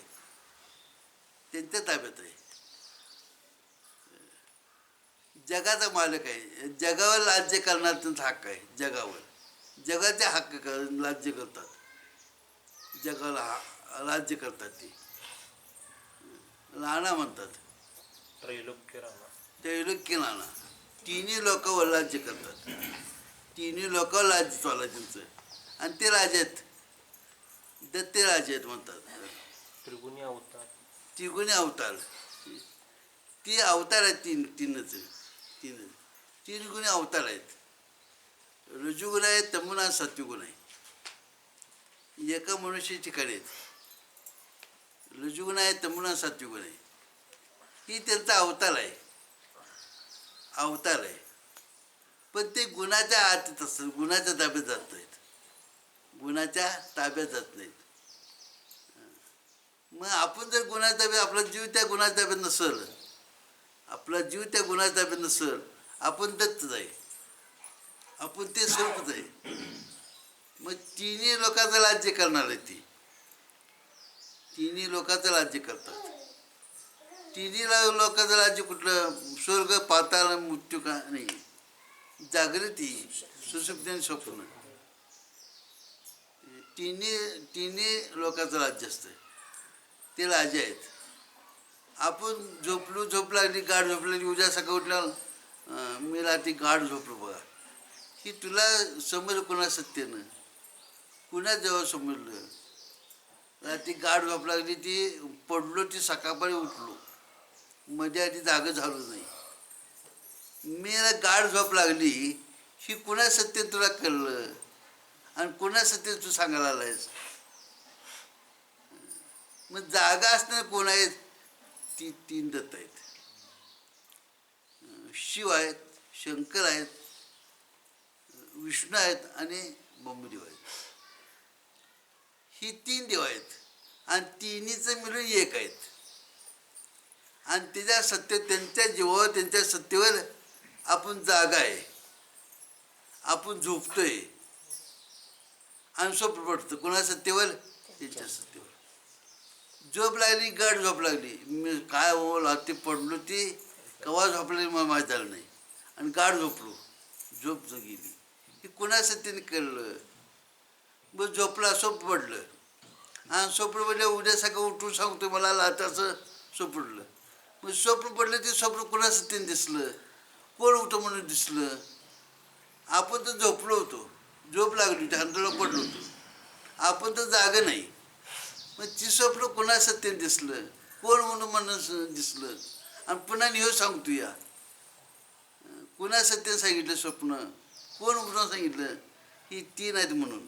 त्यांच्या ताब्यात आहे. जगाचा मालक आहे. जगावर राज्य करण्याचा त्यांचा हक्क आहे. जगावर जगाचे हक्क राज्य करतात. जगाला राज्य करतात ते राणा म्हणतात. त्रैलोक्य राहणार. त्रैलोक्य राणा 3 लोकांवर राज्य करतात. 3 लोकांवर राज्य चालू आहे त्यांचं आणि ते राजे आहेत. दत्ते राजे आहेत म्हणतात. त्रिगुणी अवतार. त्रिगुणी अवतार, ती अवतार आहेत. 3 गुणी अवतार आहेत. रजुगुण आहे, तमोगुण आहे, सत्वगुण आहे. एका मनुष्य ठिकाणी आहेत. रजुगुण आहे, तमोगुण आहे, सत्वगुण आहे. ही त्यांचा अवतार आहे. अवतार आहे. पण ते गुणाच्या आत असतात. गुणाच्या ताब्यात जात नाहीत. गुणाच्या ताब्यात जात नाहीत. मग आपण जर गुणाच्या ताब्यात, आपला जीव त्या गुणाच्या ताब्यात नसेल, आपला जीव त्या गुणाच्या ताब्यात नसेल, आपण दत्तच आहे. आपण ते स्वरूपच आहे. मग 3 लोकांचं राज्य करणार आहे. ती 3 लोकांचं राज्य करतात. 3 लोकांचं राज्य कुठलं? स्वर्ग, पाताळ, मृत्यू का नाही. जागृती, सुषुप्ती आणि स्वप्न. 3 लोकांचं राज्य असतं. ते राजे आहेत. आपण झोप लागली, गाढ झोप लागली, उद्या सकाळ उठल्यावर मी रात्री गाढ झोपलो बघा. ही तुला समजलं कोणा सत्तेनं, कुणा जेव्हा समजलं. रात्री गाढ झोप लागली, ती पडलो, ती सकाळपारी उठलो, मध्ये आधी जागं झालो नाही. मी गाढ झोप लागली ही कुणा सत्तेनं तुला कळलं आणि कुणा सत्तेनं तू सांगायला आलायस. मग जागा असणार कोण आहेत? ती 3 दत्त आहेत. शिव आहेत, शंकर आहेत, विष्णू आहेत आणि ब्रह्मदेव आहेत. ही 3 देव आहेत आणि 3चं मिळून एक आहेत. आणि त्याच्या त्यांच्या जीवावर, त्यांच्या सत्तेवर आपण जागा आहे. आपण झोपतोय आणि स्वप्न पडतं. कोणा सत्तेवर? त्यांच्या सत्तेवर. झोप लागली, गाढ झोप लागली, मी काय हो रात्री पडलो, ती केव्हा झोपलेली मला माहीत झालं नाही आणि गाढ झोपलो, झोप गेली. हे कुणा सत्तेने कळलं. मग झोपला, स्वप्न पडलं. आणि स्वप्न पडलं उद्या सकाळ उठून सांगतो मला लाटाचं स्वप्न पडलं. मग स्वप्न पडलं ते स्वप्न कुणा सत्तेने दिसलं, कोण होतं म्हणून दिसलं. आपण तर झोपलो होतो, झोप लागली होती, अंतरावर पडलो होतो, आपण तर जागा नाही. मग ती स्वप्न कुणा सत्तेने दिसलं, कोण म्हणून दिसलं. आणि पुन्हा निहो सांगतो या कुणा सत्याने सांगितलं स्वप्न, कोण म्हणून सांगितलं. ही तीन आहेत म्हणून,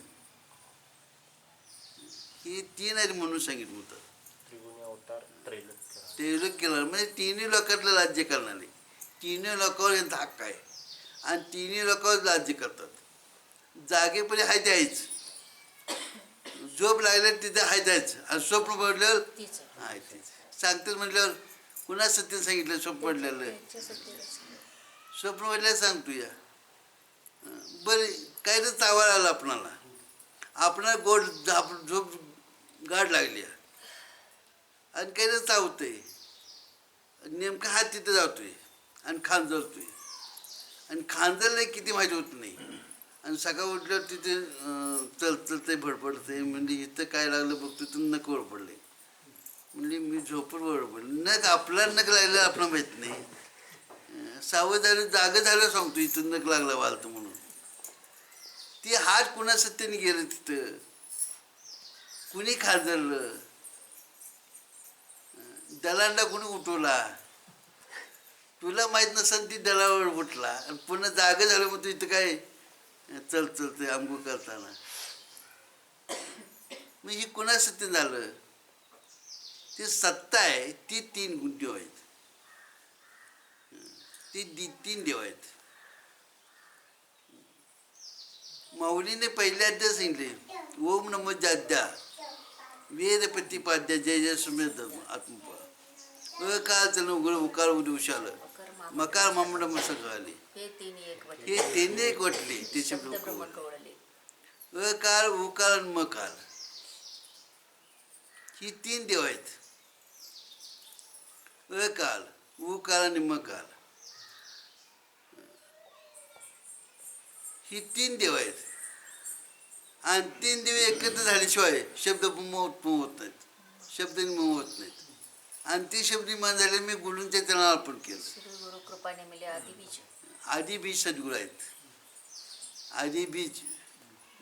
ही तीन आहेत म्हणून सांगितलं होतं. त्रिगुणी अवतार त्रैलोक्य राणा. ते केलं म्हणजे तिन्ही लोकांना राज्य करणारे, तिन्ही लोकांवर यांचा हक्क आहे आणि तिन्ही लोकांवर राज्य करतात. जागेपणे हाय द्यायच, झोप लागल्यावर तिथे हाय द्यायचं आणि स्वप्न पडल्यावर तीच आहे. हाय तेच सांगतात. म्हटल्यावर कुणा सत्याने सांगितलं स्वप्न पडलेलं. त्यांच्या सत्तेला स्वप्न पडल्यावर सांगतो या. बरं काय तर चावायला आला आपणाला, आपणाला गोड झोप गाठ लागली आणि काही तर चावतंय. नेमका हात तिथं जातोय आणि खांजरतोय आणि खांजरला किती माहिती होत नाही. आणि सकाळ उठल्यावर तिथे चलतंय भडपडतंय. म्हणजे इथं काय लागलं बघतो तर नक वर पडले. म्हणजे मी झोपून वर पडले. नक आपला नक लागलं आपल्याला माहीत नाही. सावध झालं, जागं झालं सांगतो इथं नक लागला वालतं म्हणून. ती हात कुणा सत्तेने गेलं तिथं, कुणी खाजरलं, दलांना कुणी उठवला. तुला माहीत नसेल ती दलावर उठला आणि पुन्हा जागं झालं मग तू इथं काय चलते आंघोळ करताना. मग ही कुणा सत्य झालं. ती सत्ता आहे, ती तीन देव आहेत, ती तीन देव आहेत. माऊलीने पहिल्या अध्याय सांगितले, ओम नमो जाद्या वेद प्रतिपाद्या जय जय सुमेध आत्मपा अकाल चल उघड उकार उशाल मकार मामड मसक आले. हे तिन्ही एक वटले. हे तिन्ही एक वटले ते शब्द शब्द ब्रह्म कवळले. अकाल उकाल आणि मकाल ही तीन देव आहेत. अकाल उकाल आणि मकाल ही तीन देव आहेत. आणि तीन देव एकत्र झाल्याशिवाय शब्द उत्पन्न होत नाहीत, शब्द निर्माण होत नाहीत. आणि ती शब्द निर्माण झाले मी गुरूंच्या त्यांना अर्पण केलं. श्री गुरु कृपाने मिले आदि बीज. आधी बीज सद्गुरू आहेत. आधी बीज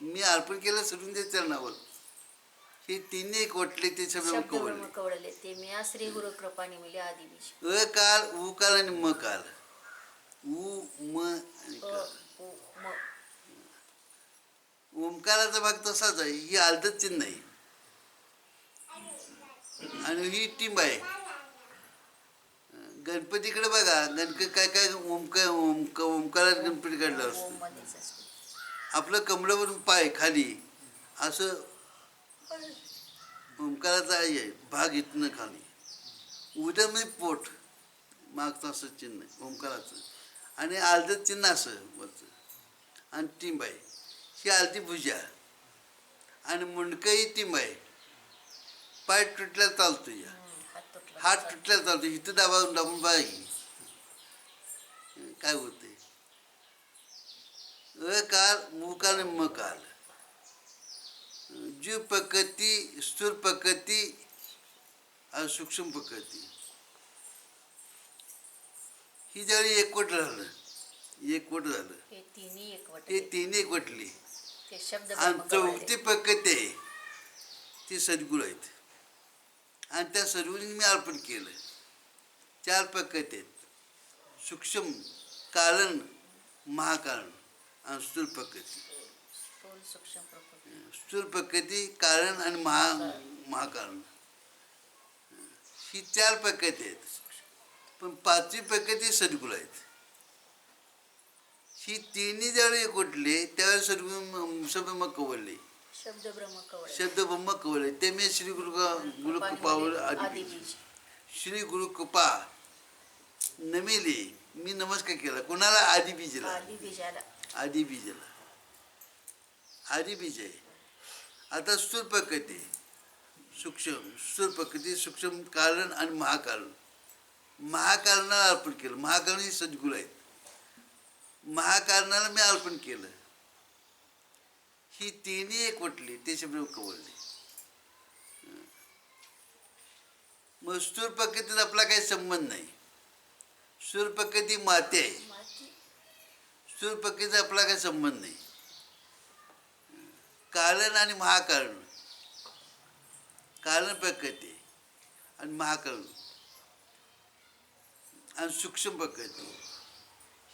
मी अर्पण केलं सडून त्या चरणावर. हे तिन्ही एक वटले ते शब्द शब्द ब्रह्म कवळले. कवळले ते मी श्री गुरु कृपाने मिले आदि बीज. अकाल उकाल आणि मकाल. उ म आणि अ काल. उ म. ओंकाराचा भाग तसाच आहे. ही अर्धच चिन्ह आहे आणि ही टिंब आहे. गणपतीकडे बघा, गणपती काय काय ओंकारात गणपती काढला ओम असतो. मध्येच असते. आपलं कमळावरून पाय खाली असं ओंकाराचा आहे भाग इथनं खाली. उद्या म्हणजे पोट मागचं असं चिन्ह आहे ओंकाराचं. आणि अर्धच चिन्ह असं वरचं आणि टिंब आहे. ही अर्धी भुजा आणि मुंडकंही टिंब आहे. पाय तुटल्याला चालतो या, हात तुटला. हात तुटल्याला चालतो. इथं दाबून बाई काय होते. अकाल मुकाल आणि मकाल. जीव प्रकृती, स्थूल प्रकृती आणि सूक्ष्म प्रकृती ही ज्यावेळी एकवट झालं, एकवट झालं हे तिन्ही एक ते वटले. तिन्ही एकवटली. ते शब्द आणि ब्रह्म कवळले. चौथी प्रकृती आहे ती सद्गुरू आहेत. आणि त्या सद्गुरूंनी मी अर्पण केलं. चार प्रकृती आहेत, सूक्ष्म, कारण, महाकारण आणि स्थूल प्रकृती. स्थूल सूक्ष्म प्रकृती. स्थूल प्रकृती, कारण आणि महाकारण ही चार प्रकृती आहेत. पण पाचवी प्रकृती सद्गुरू आहेत. ही तिन्ही ज्यावेळी एकवटले त्यावेळेस सद्गुरू शब्द मग कवळले. शब्द ब्रह्म कवळले. शब्द ब्रह्म कवळले. ते मी श्री गुरु कृपावर आदि आधी बीज. श्री गुरु कृपा नमिले मी नमस्कार केला. कोणाला? आधी बीजला. आदि बीजाला. आधी बीजला आधी बीज आहे. आता स्थूल प्रकृती, सूक्ष्म, स्थूल प्रकृती, सूक्ष्म, कारण आणि महाकारण. महाकारणाला अर्पण केलं. महाकारण ही सद्गुरू आहेत. महाकारणाला मी अर्पण केलं. ही तिन्ही एकवटली ते शब्द कवळले. मग स्थूल प्रकृतीत आपला काही संबंध नाही. स्थूल प्रकृती माते आहे. स्थूल प्रकृतीचा आपला काही संबंध नाही. कारण आणि महाकारण, कारण प्रकृती आणि महाकारण आणि सूक्ष्म प्रकृती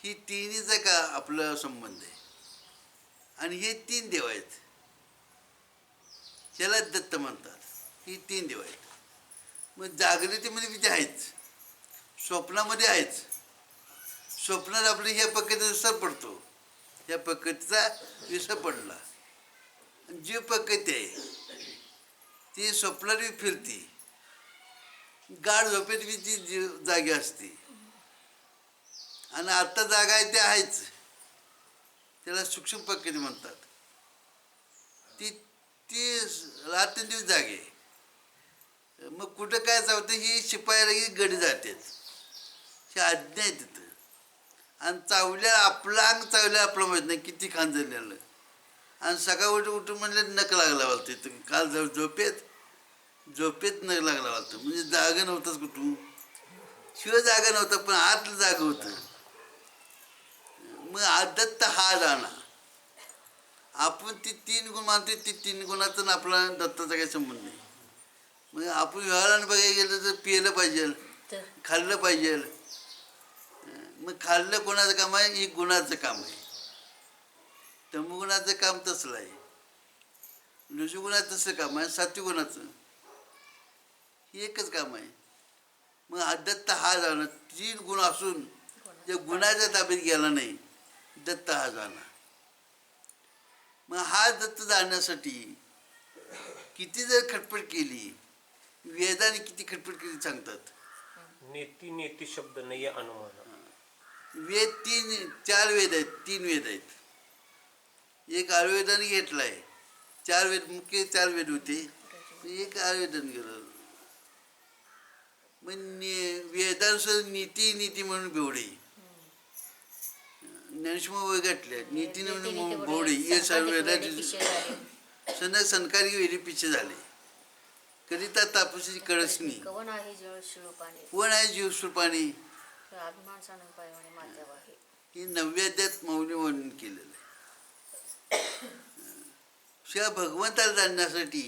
ही तिन्हीचा का आपला संबंध आहे. आणि हे 3 देव आहेत, त्याला दत्त म्हणतात. ही 3 देव आहेत. मग जागृतीमध्ये बी ते आहेच, स्वप्नामध्ये आहेच. स्वप्नात आपल्या ह्या प्रकृतीचा विसर पडतो, ह्या प्रकृतीचा विसर पडला. जी प्रकृती आहे ती स्वप्नात बी फिरती, गाढ झोपेत बी ती जागी असते. आणि आता जागा आहे ते आहेच, त्याला सूक्ष्म प्रकृती म्हणतात. ती ती रात्रंदिवस जागे. मग कुठं काय चावतं ही शिपायला की गडी जातात, ही आज्ञा आहे तिथं. आणि चावल्या आपलं अंग चावल्या आपलं माहीत नाही किती खान झालेलं. आणि सकाळ उठून म्हणलं नक लागला वालतं तिथं. काल झोपेत नक लागला वालतं. म्हणजे जागा नव्हतंच कुठून, शिवाय जागा नव्हतं पण आतलं जागा होतं. मग आदत्त हा जाणा. आपण ती 3 गुण मानतो, ती 3 गुणाचा आणि आपला दत्ताचा काही संबंध नाही. मग आपण व्यवहारानं बघायला गेलं तर पिलं पाहिजे, खाल्लं पाहिजे. मग खाल्लं कोणाचं काम आहे? ही गुणाचं काम आहे. तमगुणाचं काम तसलं आहे, रजोगुणाचं तसं काम आहे, सात्विक गुणाचं हे एकच काम आहे. मग आदत्त हा जाणं. 3 गुण असून जे गुणाच्या ताब्यात गेला नाही, दत्त हा जाणा. मग हा दत्त जाणण्यासाठी किती जर खटपट केली, वेदाने किती खटपट केली सांगतात. नेती शब्द नाही अनुमान. वेद 4 वेद आहेत, 3 वेद आहेत. एक आयुर्वेदाने घेतला आहे. 4 वेद, मुख्य 4 वेद होते, एक आयुर्वेदाने गेलं. मग वेदानुसार नीती म्हणून बेवडे, ज्ञानेश्वर वगैरे नीतीने म्हणून भोवडे हे सर्व वेदाची सनक संस्कारी वेळी पिछे झाले. करिता तापसीची कळसणी कवन आहे जळ शिळपाणी, कोण आहे जीवस्वरूपाने, अभिमान सानून पायवाने माध्यम आहे. हे 9व्या अध्यायात मौल्य वर्णन केलेलं आहे. शिवाय भगवंताला जाणण्यासाठी,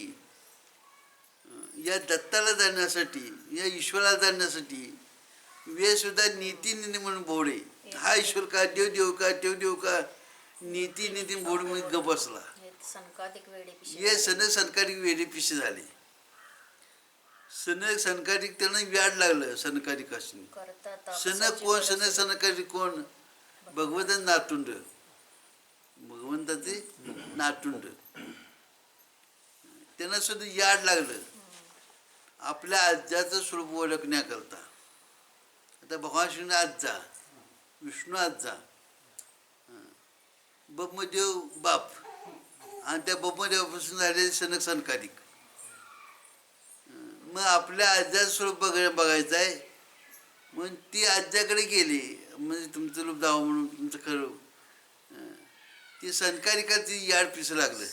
या दत्ताला जाणण्यासाठी, या ईश्वराला जाणण्यासाठी वेद सुद्धा नीती म्हणून भोवडे. हा ईश्वर का, देव का, देव का, नीती भोवडे म्हणून गप बसला. सनकाधिक वेळी हे सनक सनकारिक वेळी पिशे झाले. सनक सनकारिक त्यांना व्याड लागलं. सनकारिक असणे सनक कोण? सनकारिक कोण? भगवंताचे नातुंड, भगवंताचे नातुंड. त्यांना सुद्धा याड लागलं आपल्या आज्याचं स्वरूप ओळखण्याकरता. आता भगवान श्रीने आज्जा, विष्णू आज्जा, ब्रह्मदेव बाप, आणि त्या ब्रह्मदेवापासून झालेले सनक सनकारिक. मग आपल्या आज्याचं स्वरूप बघायचं आहे. मग ती आज्याकडे गेली, म्हणजे तुमचं रूप दावा म्हणून तुमचं खरं. ती सनकारिकाची याड पिसं लागलं,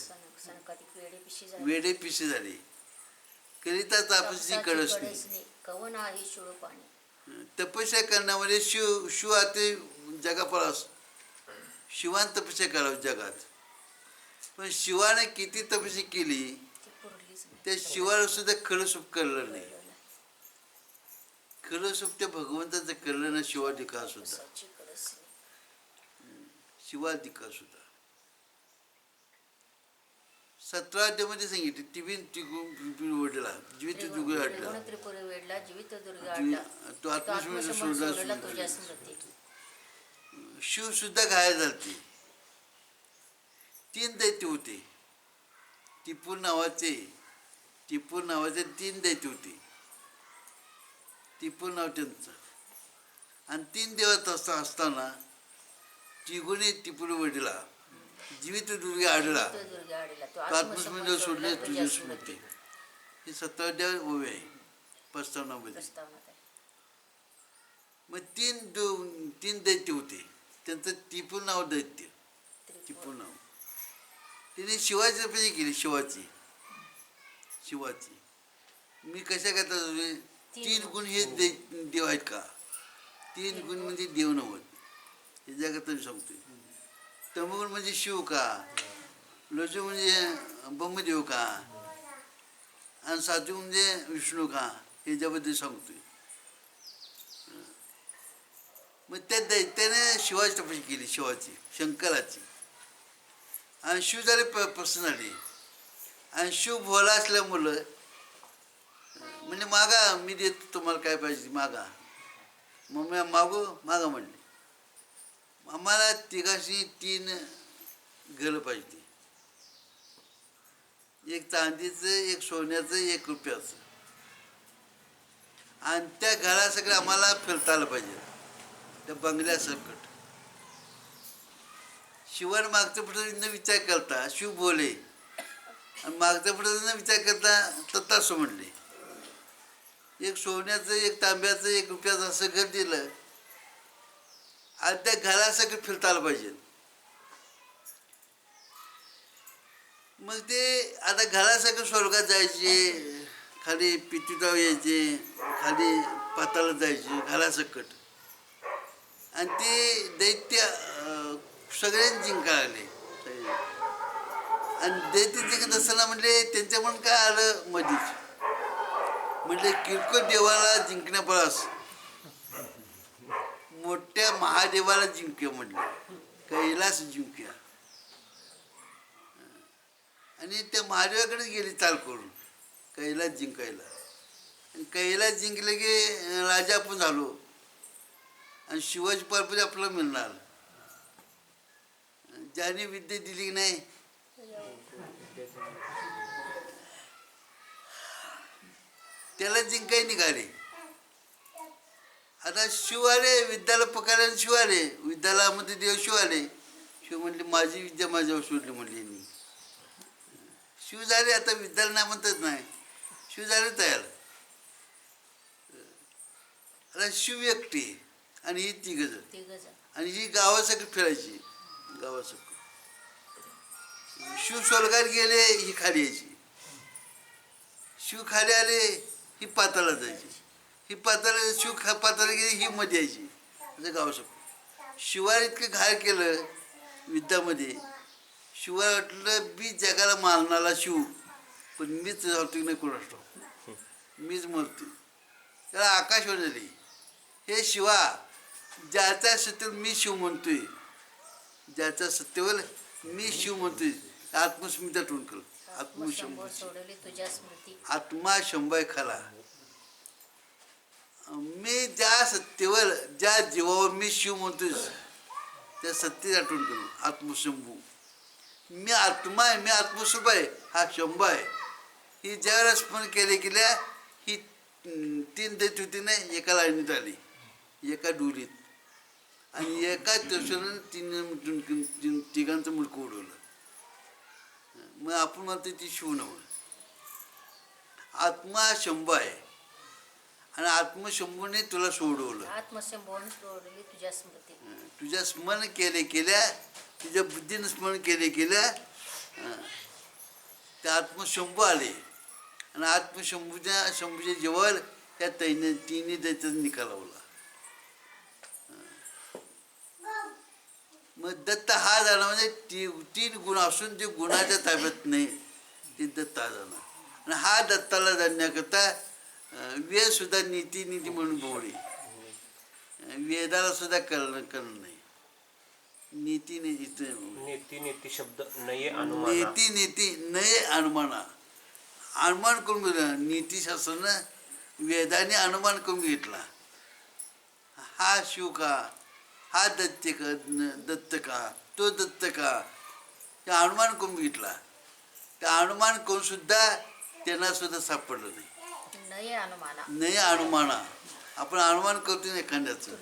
वेडे पिसे झाले. करिता तापसी कळसणी कवन आहे शिळपाणी. तपस्या करण्यामध्ये शिव आता जगापास शिवान तपस्या करावं जगात. पण शिवाने किती तपस्या केली, त्या शिवाला सुद्धा खरं सुख कळलं नाही. खरं सुख त्या भगवंताचं कळलं ना. शिवाधिकार सुद्धा, शिवाधिकार सुद्धा 17 अध्यायामध्ये सांगितले. टिबीन वडला जीवित जुगळ आडला, तो आत्मस्मृती सोडला. शिव सुद्धा घायल झालते. 3 दैत्य होते. टिपूर नावाचे 3 दैत्य होते. टिपूर नाव त्यांचं. आणि 3 देवात असताना त्रिगुणी टिपूर वडला, जीवित दुर्गे आढळला, तो आत्मस्मृती सोडले तुझी स्मृती. हे 17 अध्याय ओवे आहे प्रस्तावनामध्ये. मग 3 दैत्य होते. त्यांचं टिपूर नाव दैत्य, टिपूर नाव. तिने शिवाची तपस्या केली. शिवाची मी कशा करता तीन गुण हे देव आहेत का? 3 गुण म्हणजे देव नव्हत. हे जगात मी सांगतोय. तमोगुण म्हणजे शिव का? रजो म्हणजे ब्रह्मदेव का? आणि सात्विक म्हणजे विष्णू का? ह्याच्याबद्दल सांगतोय. मग त्या दैत्याने शिवाची तपस्या केली, शिवाची, शंकराची. आणि शिव झाले प्रसन्न झाले. आणि शिव भोला असल्यामुळं म्हणजे मागा, मी देतो तुम्हाला काय पाहिजे मागा. मग मी मागा म्हणले. आम्हाला तिघाशी 3 गेलं पाहिजे. एक चांदीचं, एक सोन्याचं, एक रुपयाचं. आणि त्या घरा सगळं आम्हाला फिरता आलं पाहिजे, त्या बंगल्यासकट. शिवाने मागचं पुढं विचार करता शिव बोले, आणि मागचं पुढं विचार करता तत्तासो म्हणले. एक सोन्याचं, एक तांब्याचं, एक रुपयाचं असं घर दिलं. आणि त्या घरासकट फिरता आलं पाहिजे. मग ते आता घरासकट स्वर्गात जायचे, खाली पितुताव यायचे, खाली पाताळात जायचे घरासकट. आणि ते दैत्य सगळ्यांनी जिंकायला लागले. आणि दैत्य जिंकत असताना म्हणले त्यांच्या म्हणून काय आलं मधीच, म्हणले किरकोळ देवाला जिंकण्यापास मोठ्या महादेवाला जिंकूया म्हणले, कैलास जिंकूया. आणि त्या महादेवाकडेच गेली चाल करून कैलास जिंकायला. आणि कैलास जिंकले की राजा आपण झालो, आणि शिवाजी पार्वती आपल्याला मिळणार. ज्याने विद्या दिली की नाही त्याला जिंकाय निघाले. आता शिव आले, विद्याला पकडले. शिव आले विद्याला, मध्ये देव शिव आले. शिव म्हणले माझी विद्या माझ्यावर सोडली म्हणले. शिव झाले. आता विद्याला नाही म्हणतात नाही, शिव झाले तयार. आता शिव एकटी आणि ही 3 जण, आणि ही गावासाठी फिरायची. गावासाठी शिव स्वर्गात गेले, ही खाली यायची. शिव खाली आले, ही पाताळात जायची. ही पाताळात शिव पाताळात गेली, ही मध्ये यायची. असं गावासाठी शिवाला इतकं घाय केलं विद्यामध्ये. शिवाला वाटलं मी जगाला मारणारा शिव, पण मीच जातो नाही कोणास, मीच मरतो. त्याला आकाशवाणी झाली, हे शिवा, ज्याच्या सत्तेवर मी शिव म्हणतोय, ज्याच्या सत्तेवर मी शिव म्हणतोय, आत्मस्मिता टोन कर. आत्मा शंभय खाला. मी ज्या सत्तेवर, ज्या जीवावर मी शिव म्हणतोय, त्या सत्तेची आठवण करू. आत्मशंभू, मी आत्मा आहे, मी आत्मस्वरूप आहे, हा शंभ आहे. ही ज्यावेळेला स्मरण केल्या ही 3 दैत्य होती नाही, एका लाईनीत आली, एका डोलीत. आणि एका दिवसानं 3घांचं मुलकं उडवलं. मग आपण म्हणतो ती शिव नव्हे. आत्मा शंभ आहे, आणि आत्मशंभूने तुला सोडवलं. तुझ्या स्मरण केल्या, तुझ्या बुद्धीनं स्मरण केल्या त्या आत्मशंभू आले. आणि शंभूच्या जेव्हा त्या 3 दैत्याचा निकाल लावला. मग दत्त हा जाणार म्हणजे 3 गुण असून जे गुणाच्या ताब्यात नाही ते दत्त हा जाणार. आणि हा दत्ताला जाणण्याकरता वेद सुद्धा नीती म्हणून बोलले. वेदाला सुद्धा कळलं नाही. नीती शब्द नये अनुमाना. नीती नये अनुमाना. अनुमान करून नीतीशास्त्रानं वेदाने अनुमान करून घेतला. हा शिव का, हा दत्त का, तो दत्त का, ते अनुमान करून घेतला. त्या अनुमान करून सुद्धा त्यांना सुद्धा सापडलं नाही. नये अनुमाना. आपण अनुमान करतो एखाद्याचं,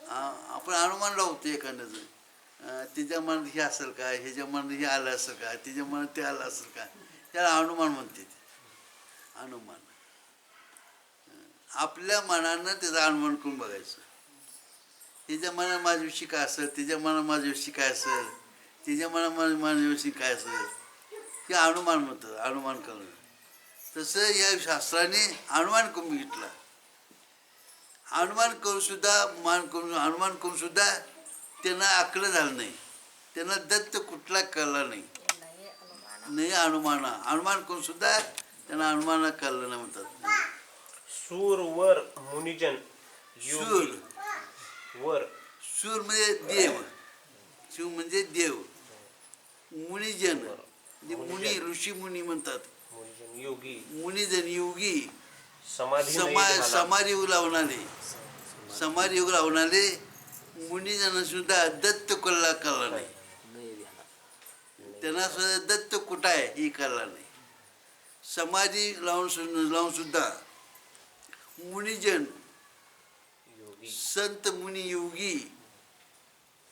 आपण अनुमान लावतो एखाद्याचं, त्याच्या मनात हे असेल का, ह्याच्या मनात हे आलं असेल का, त्याच्या मनात ते आलं असेल का, त्याला अनुमान म्हणते. अनुमान आपल्या मनानं त्याचं अनुमान करून बघायचं. त्याच्या मनात माझ्याविषयी काय असेल, त्याच्या मनात माझ्याविषयी काय असेल, त्याच्या मानवाशी काय असेल की अनुमान म्हणतात, अनुमान करणं. तसं या शास्त्राने अनुमान करून घेतला. अनुमान करून सुद्धा अनुमान करून सुद्धा त्यांना आकलं झालं नाही. त्यांना दत्त कुठला कळला नाही. नाही अनुमान करून सुद्धा त्यांना अनुमान कळलं नाही म्हणतात. सूर वर मुनिजन सूर वर सूर म्हणजे देव, शिव म्हणजे देव, मुनिजन म्हणजे मुनी, ऋषी मुनी म्हणतात. मुनिजन योगी मुनिजन योगी, समाधी समाधी योग लावणारे मुनिजन सुद्धा दत्त कळला नाही. त्यांना सुद्धा दत्त कुठं आहे हे कळला नाही. समाधी लावून सुद्धा मुनिजन, योगी संत मुनी योगी,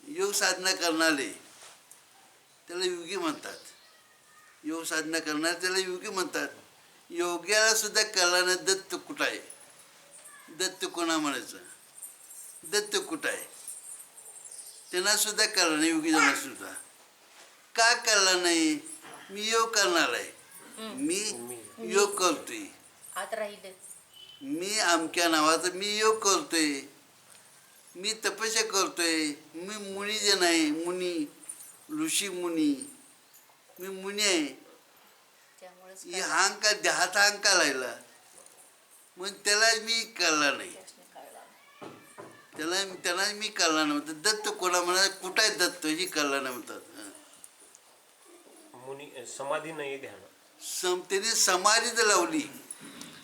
योग साधना करणारे त्याला योगी म्हणतात. योग साधना करणारे त्याला योगी म्हणतात. योग्याला सुद्धा कळला नाही दत्त कुठं आहे. दत्त कोणा म्हणायचं, दत्त कुठं आहे त्यांना सुद्धा कळलं नाही. योगीजना सुद्धा का कळला नाही? मी योग करणार आहे, मी योग करतोय, आत राहिले मी अमक्या नावाचा मी योग करतोय, मी तपस्या करतोय, मी मुनिजन आहे, मुनी, ऋषी मुनी, मी मुनी आहे. त्यामुळेच ही अहंकार, देहाचा अहंकार राहिला मग त्याला मी कळला नाही. त्यांना मी कळला नाही म्हणतात. दत्त कोणा म्हणा, कुठं आहे दत्त ही कळला नाही म्हणतात. मुनी समाधी नाही ध्यान. त्याने समाधी जर लावली,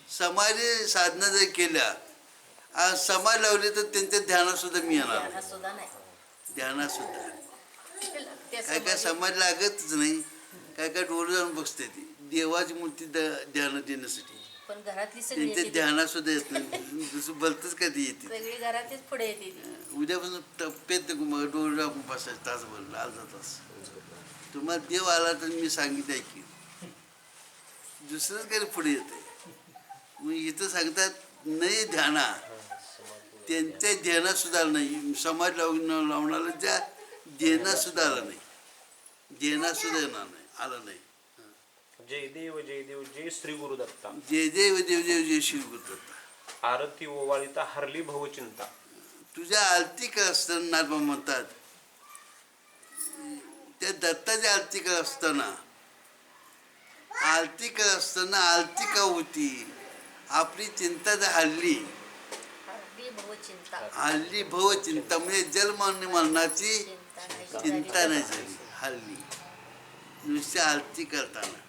समाधी साधना जर केल्या, समाधी लावली तर त्यांच्या ध्यानात सुद्धा मी येणार. ध्यानात सुद्धा नाही. ध्यानात सुद्धा त्या काय काय समाधी लागतच नाही. काय काय डोळे जाऊन बसते ती देवाची मूर्ती ध्यानात देण्यासाठी. पण घरातली सगळी त्यांच्या येते ती. ध्यानात सुद्धा येत नाही. दुसरं भलतंच कधी येते. सगळी घरातलीच पुढे येते ती. उद्यापासून टप्प्यात डोळे टाकून बसायचं तासभर, अर्धा तास. तुम्हाला देव आला तर मी सांगितलंय की दुसरंच काही पुढे येते. मग इथं सांगतात नाही ध्याना, त्यांच्या ध्यानात सुद्धा नाही. समाज लावणाऱ्या ध्यानात सुद्धा आला नाही. ध्यानात सुद्धा येणार नाही, आला नाही. जय देव जय श्री गुरुदत्ता. जय देव देव देव जय श्री गुरुदत्ता. आरती ओवाळीता हरली भवचिंता. तुझ्या आरती करत असताना नाथबाबा म्हणतात, त्या दत्ताची आरती करत असताना आरती का होती? आपली चिंता तर हल्ली भव चिंता म्हणजे जन्म आणि मरणाची चिंता नाही झाली. हल्ली नुसती आरती करताना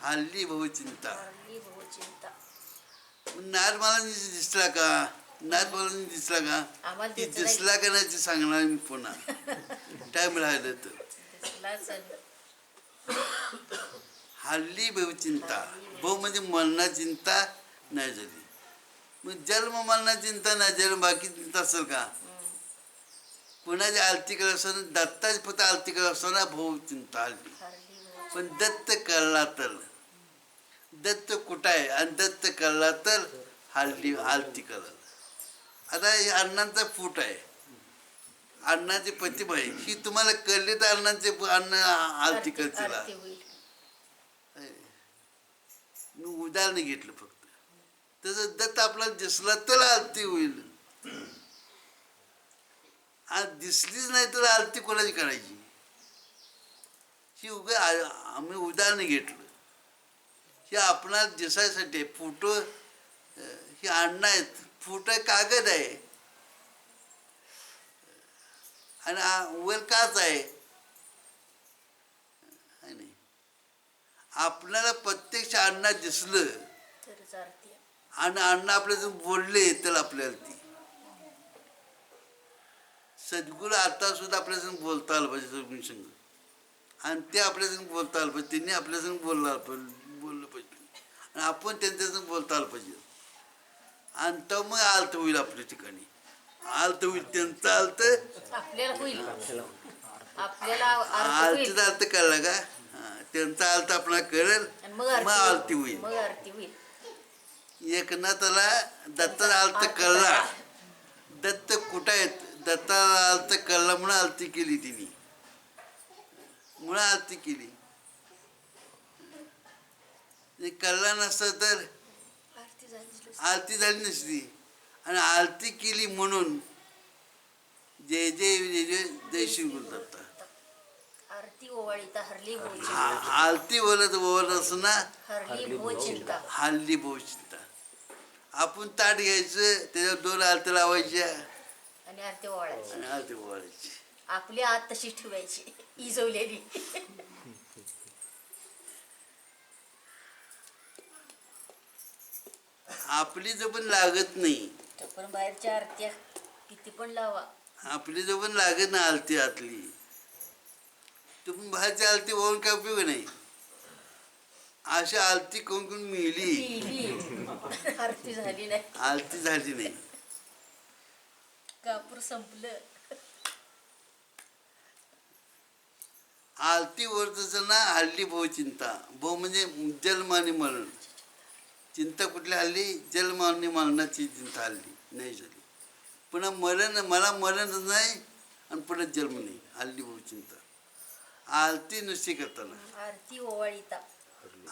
हल्ली भव चिंता. नाथ मला दिसला का? नाथ मला दिसला का? आम्हाला ती दिसलं दिसला का नाही ते सांगणार मी पुन्हा टाइम राहिलं तर. हल्ली भव चिंता, भव म्हणजे मरणाची चिंता नाही झाली. मग जन्म मरणाची चिंता नाही झाली, बाकी चिंता असेल का? कुणाची आरती करत असताना, दत्ताची फक्त आरती करत असताना भव चिंता हल्ली. पण दत्त कळला तर, दत्त कुठं आहे आणि दत्त कळला तर हल्ली आरती कळलं. आता हे अण्णांचा फूट आहे, अण्णाची प्रतिभा आहे, ही तुम्हाला कळली तर अण्णांचे अण्ण आरती करतील. मी उदाहरण घेतलं फक्त. तसं दत्त आपल्याला दिसला तर आरती होईल. आज दिसलीच नाही तर आरती कोणाची करायची? ही आम्ही उदाहरण घेतलं. हे आपणाला दिसायसाठी फोटो, हे अण्णा आहेत, फोटो कागद आहे आणि वर काच आहे. आपल्याला प्रत्यक्ष अण्णा दिसलं आणि अण्णा आपल्याला बोलले तर आपल्याला ती सद्गुरू आता सुद्धा आपल्यासंग बोलता आलं पाहिजे सद्गुरू संग, आणि ते आपल्यासंग बोलता आलं पाहिजे, त्यांनी आपल्यासंग बोललं पाहिजे आणि आपण त्यांच्यासंग बोलता आलं पाहिजे. आणि तर मग आलत होईल आपल्या ठिकाणी, आलत होईल त्यांचं आलत आपल्याला होईल. आलतीचा अर्थ कळला का? त्यांचा अर्थ आपल्याला कळेल, मग आरती होईल. एकनाथाला दत्ताचा अर्थ कळला, दत्त कुठं आहेत, दत्ताला अर्थ कळला म्हणून आरती केली तिने. मुळा आरती केली. कल्ला नसता तर आरती झाली नसती. आरती झाली नसती. आणि आरती केली म्हणून जय जय जय जय जय श्री गुरुदत्ता. आरती ओवाळीता हरली भो हा, चिंता. आरती बोलत असताना हरली भो चिंता. हल्ली चिंता. आपण ताट घ्यायचं, त्याच्यावर 2 आरती लावायच्या आणि आरती ओवाळायची. आणि आरती बोलायची. आपली आत तशीच ठेवायची इजवलेली. आपली जो पण लागत नाही, पण बाहेरच्या आरत्या किती पण लावा, आपली जो पण लागत ना आरती आतली, तो पण बाहेरची आरती होऊन काय उपयोग नाही. अशा आरती कोण कोण मिळली, केली. आरती झाली नाही, आरती झाली नाही. कापूर संपलं. आरती वरच ना हल्ली भाऊ चिंता. भाऊ म्हणजे जन्म आणि मरण. चिंता कुठली हल्ली? जन्म आणि मरणाची चिंता हल्ली नाही झाली. पुन्हा मरण, मला मरणच नाही आणि पुन्हा जन्म नाही. हल्ली भाऊ चिंता. आरती नुसती करताना आरती ओवाळीता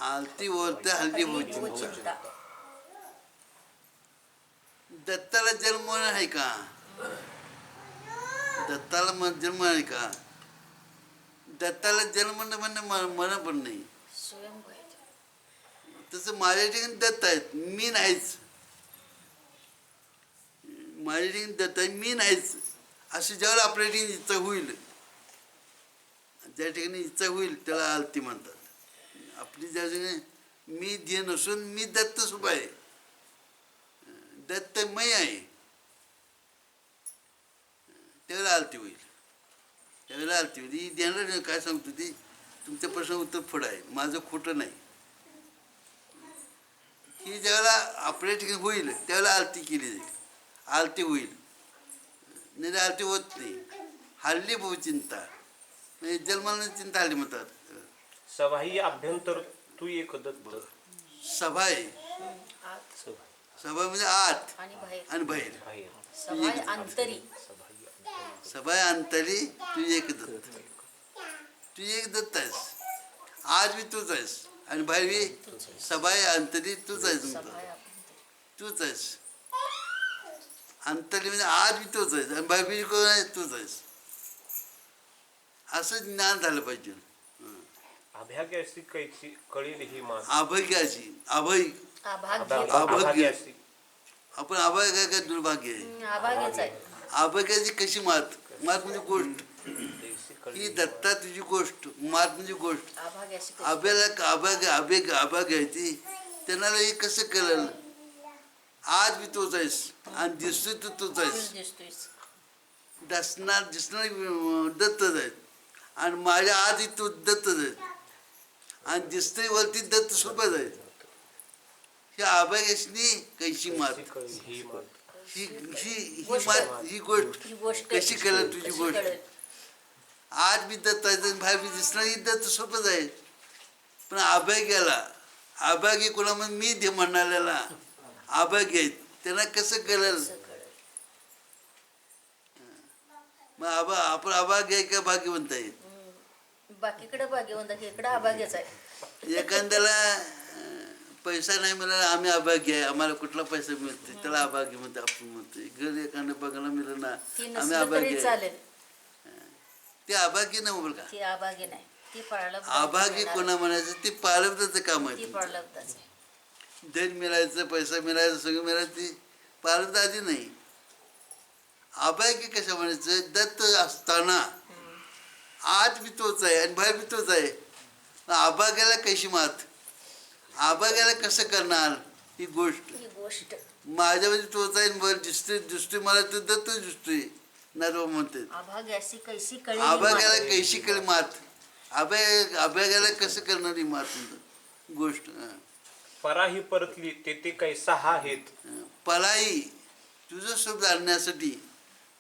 आरती वरते हल्ली भाऊ हरली भो चिंता. चिंता. दत्ताला जन्म आहे का? दत्ताला जन्म आहे का? दत्ताला जन्म म्हणजे मरण पण नाही. स्वयंभू आहे. तसं माझ्या ठिकाणी दत्त आहेत, मी नाहीच. माझ्या ठिकाणी दत्त आहे, मी नाहीच. असं ज्यावेळेला आपल्या ठिकाणी इच्छा होईल, ज्या ठिकाणी इच्छा होईल त्याला आरती म्हणतात. आपली ज्या ठिकाणी मी ध्येय नसून मी दत्त सुद्धा आहे, दत्तमय आहे, त्यावेळेला आरती होईल. त्यावेळेला आरती होईल. ही ध्यानाला काय सांगतो ती, तुमच्या प्रश्न उत्तर पुढं आहे, माझं खोटं नाही. ही ज्यावेळेला आपल्या ठिकाणी होईल त्यावेळेला आरती केली जाईल, आरती होईल. नाही तर आरती होत नाही. हल्ली भाऊ चिंता म्हणजे जन्माला चिंता हल्ली म्हणतात. सभाही अभ्यंतर तू एक दत्त. सभा आहे, आत सभा सभा म्हणजे आत आणि बाहेर. आणि बाहेर. बाहेर. सभाय अंतरी. सभाही अभ्यंतर. सभा आहे अंतरी. तू एक दत्त, तू एक दत्त आहेस. आज बी तूच आहेस आणि बाहेर बी सभा आहे अंतरी तूच आहेस. सभाय अंतरी. तूच आहेस. अंतरी म्हणजे आज बी तूच आहेस आणि बाहेर बी कोण आहे? तूच आहेस. असं ज्ञान झालं पाहिजे. अभ्याग्यासी कैची कळील ही मान. अभयची अभय. आभाग्य. अभाग्यासी. आपण अभय काय काय दुर्भाग्य आहे. आभाग्यच आहे. अभयची कशी मात? मात म्हणजे गोष्ट. कैसी ही कळील. दत्ता तुझी गोष्ट, मात म्हणजे गोष्ट. आभाग्याशी कशी. अभ्याला आभा घ्यायची, त्यांना हे कसं कळलं? आज बी तोच आहेस आणि दिसतोय तू तोच आहेस. दिसतोयस. दिसणार दत्तच आहेत आणि माझ्या आधी तो दत्तच आहेत आणि दिसतोय वरती दत्त सोबत आहेत. ही अभयनी कैशी मात. कैसी कळील ही मान. ही ही ही मात, ही गोष्ट ही गोष्ट कशी कळलं तुझी कशी गोष्ट? कळेल? आज बी दत्त आहेत आणि बाहेर बी दिसणार ही दत्त सोबत आहे. पण अभय गेला, अभागी कोणा मग मी दे म्हणालेला अभागी आहेत, त्यांना कसं कळेल? कसं कळेल? मग आपण अभागी आहे का भाग्यवंत आहे? बाकीकडे भाग्यवंत आहे, इकडे अभाग्यच आहे. एखाद्याला पैसा नाही मिळाला, आम्ही अभागी आहे, आम्हाला कुठला पैसा मिळतो त्याला अभागी म्हणते. आपण म्हणतो घर एखादं बघायला मिळलं ना, ती आम्ही नसलं अभागी तरी आहे. चालेल. ते अभागी नाही बरं का. ती अभागी नाही, ती पळाला. अभागी कोणा म्हणायचं? ते पालवताचं काम ती आहे. पळलवताच. धन मिळायचं, पैसा मिळायचं, सगळं मिळायचं, ती पालवता आधी नाही. अभागी कशा म्हणायचं? दत्त असताना आज बी तोच आहे आणि बाहेर बी तोच आहे. अभाग्याला कशी मात? अभाग्याला कसं करणार ही गोष्ट? ही गोष्ट माझ्यामध्ये तोच आहे, बरं दिसतोय मला तो दत्त दिसतोय ना, तो म्हणते अभाग्याशी कैसी कळेल? अभाग्याला कैशी कळी मात? अभाग्याला कसं करणार ही मात गोष्ट? पराही परतली तेथे कैसा हा हेत. पलाई तुझं शब्द आणण्यासाठी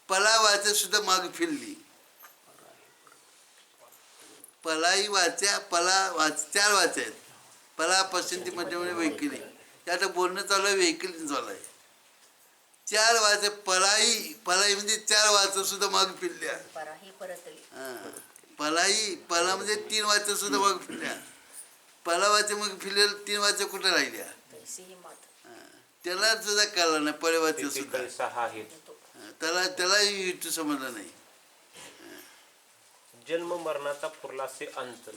पला वाचा सुद्धा माग फिरली. पलाई वाच्या, पला वाच, 4 वाच्या आहेत. पला पसंती मध्ये वेहिकली, त्यात बोलणं चालू आहे, वेहिकल चालू आहे. 4 वाच्या पलाई, पलाई म्हणजे 4 वाचा सुद्धा माग फिरल्या. पराही परतली. पलामध्ये 3 वाच्या सुद्धा वाघ फिरल्या. पलावाचे मग फिरलेल्या 3 वाच्या कुठं राहिल्या? तैसी मात त्याला सुद्धा कळला नाही पळवाचं ते सुद्धा. काही 6 आहेत. त्यालाही युद्ध समजलं नाही. जन्म मरणाचा पुरलासे अंत.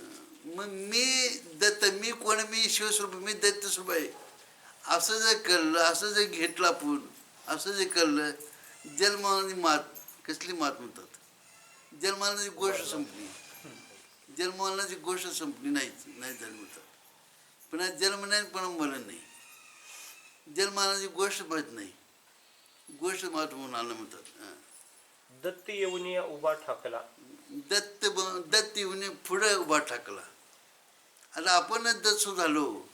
मग मी कोण? मी शिवस्वरूप, मी दत्त स्वरूप आहे. असं जर कळलं, असं जर घेतलं आपण, असं जर कळलं, जन्माची मात, कसली मात म्हणतात? जन्माची गोष्ट संपली. जन्मरणाची गोष्ट संपली नाही झाली म्हणतात. पुन्हा जन्म नाही, पुन्हा मरण नाही. जन्मरणाची गोष्ट माहीत नाही, गोष्ट मात म्हणून आलं म्हणतात. दत्त येऊन या उभा ठाकला. दत्त येऊन पुढे उभा टाकला. आता आपणच दत्त झालो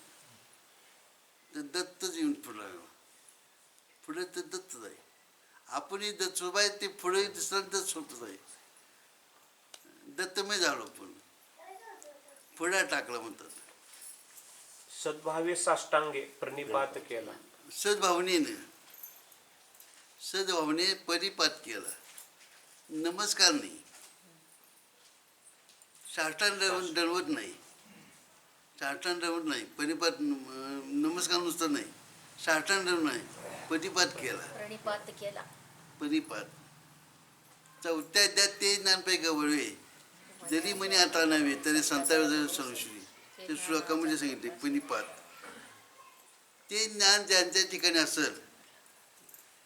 तर दत्तच येऊन पुढे तर दत्तच आहे. आपणही दत्त स्वरूप आहे, ते पुढे दुसरा दत्त स्वरूपच आहे. दत्तमय झालो आपण, पुढे टाकला म्हणतात. सद्भावे साष्टांगे प्रणिपात केला. सद्भावने परिपात केला. नमस्कार नाही, साष्टांग दंडवत नाही, साष्टांग दंडवत नाही, परिपात नमस्कार नुसतं नाही, साष्टांग दंडवत नाही, परिपात केला. प्रणिपात केला. परिपात. चौथ्या अध्यायात ते ज्ञानपैकी वळवे जरी म्हणे आता नव्हे तरी संतावर सर्वश्री ते श्लोकामध्ये सांगितले. परिपात ते ज्ञान ज्यांच्या ठिकाणी असेल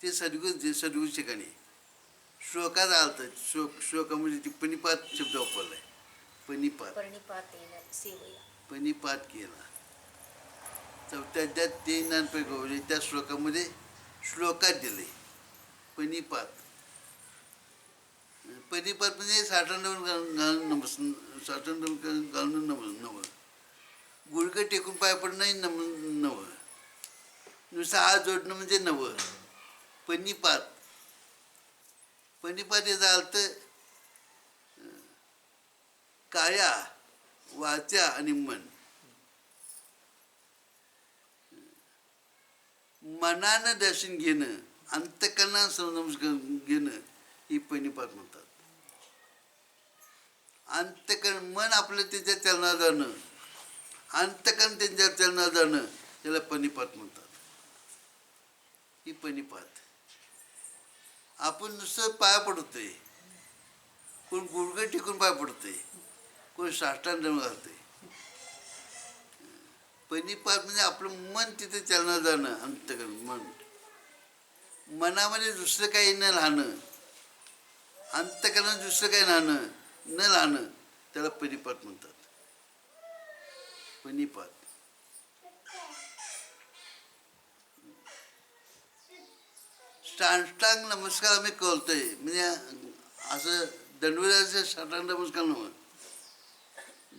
ते सद्गुरू ठिकाणी. श्लोकात आलं श्लोकामध्ये ती परिपात शब्द वापरलाय. परिपात परिपात केला. चौथ्या अध्यायात ते ज्ञानपैकी वळवे त्या श्लोकामध्ये श्लोकात दिले परिपात. परिपात म्हणजे साठवण घालणं नवं. गुडघं टेकून पाय पडणं नाही नवं. नुसतं हात जोडणं म्हणजे नवं. परिपात. परिपात याचा अर्थ काया, वाचा आणि मन. मनानं दर्शन घेणं, अंतकरणानं सर्वनमस्कार घेणं ही परिपात म्हणतात. अंतकरण मन आपलं त्याच्या चलनात जाणं, अंतकरण त्यांच्या चलनात जाणं त्याला परिपात म्हणतात. ही परिपात. आपण नुसतं पाय पडतोय, कोण गुडघे टिकून पाय पडतोय, कोण साष्टांग घालतोय. परिपात म्हणजे आपलं मन तिथे चलनात जाणं, अंतकरण मन. मनामध्ये दुसरं काही न राहणं, अंतकरणात दुसरं काही न राहणं त्याला परिपात म्हणतात. परिपात. साष्टांग नमस्कार आम्ही करतोय म्हणजे असं दंडवराचं साष्टांग नमस्कार नव्हतं.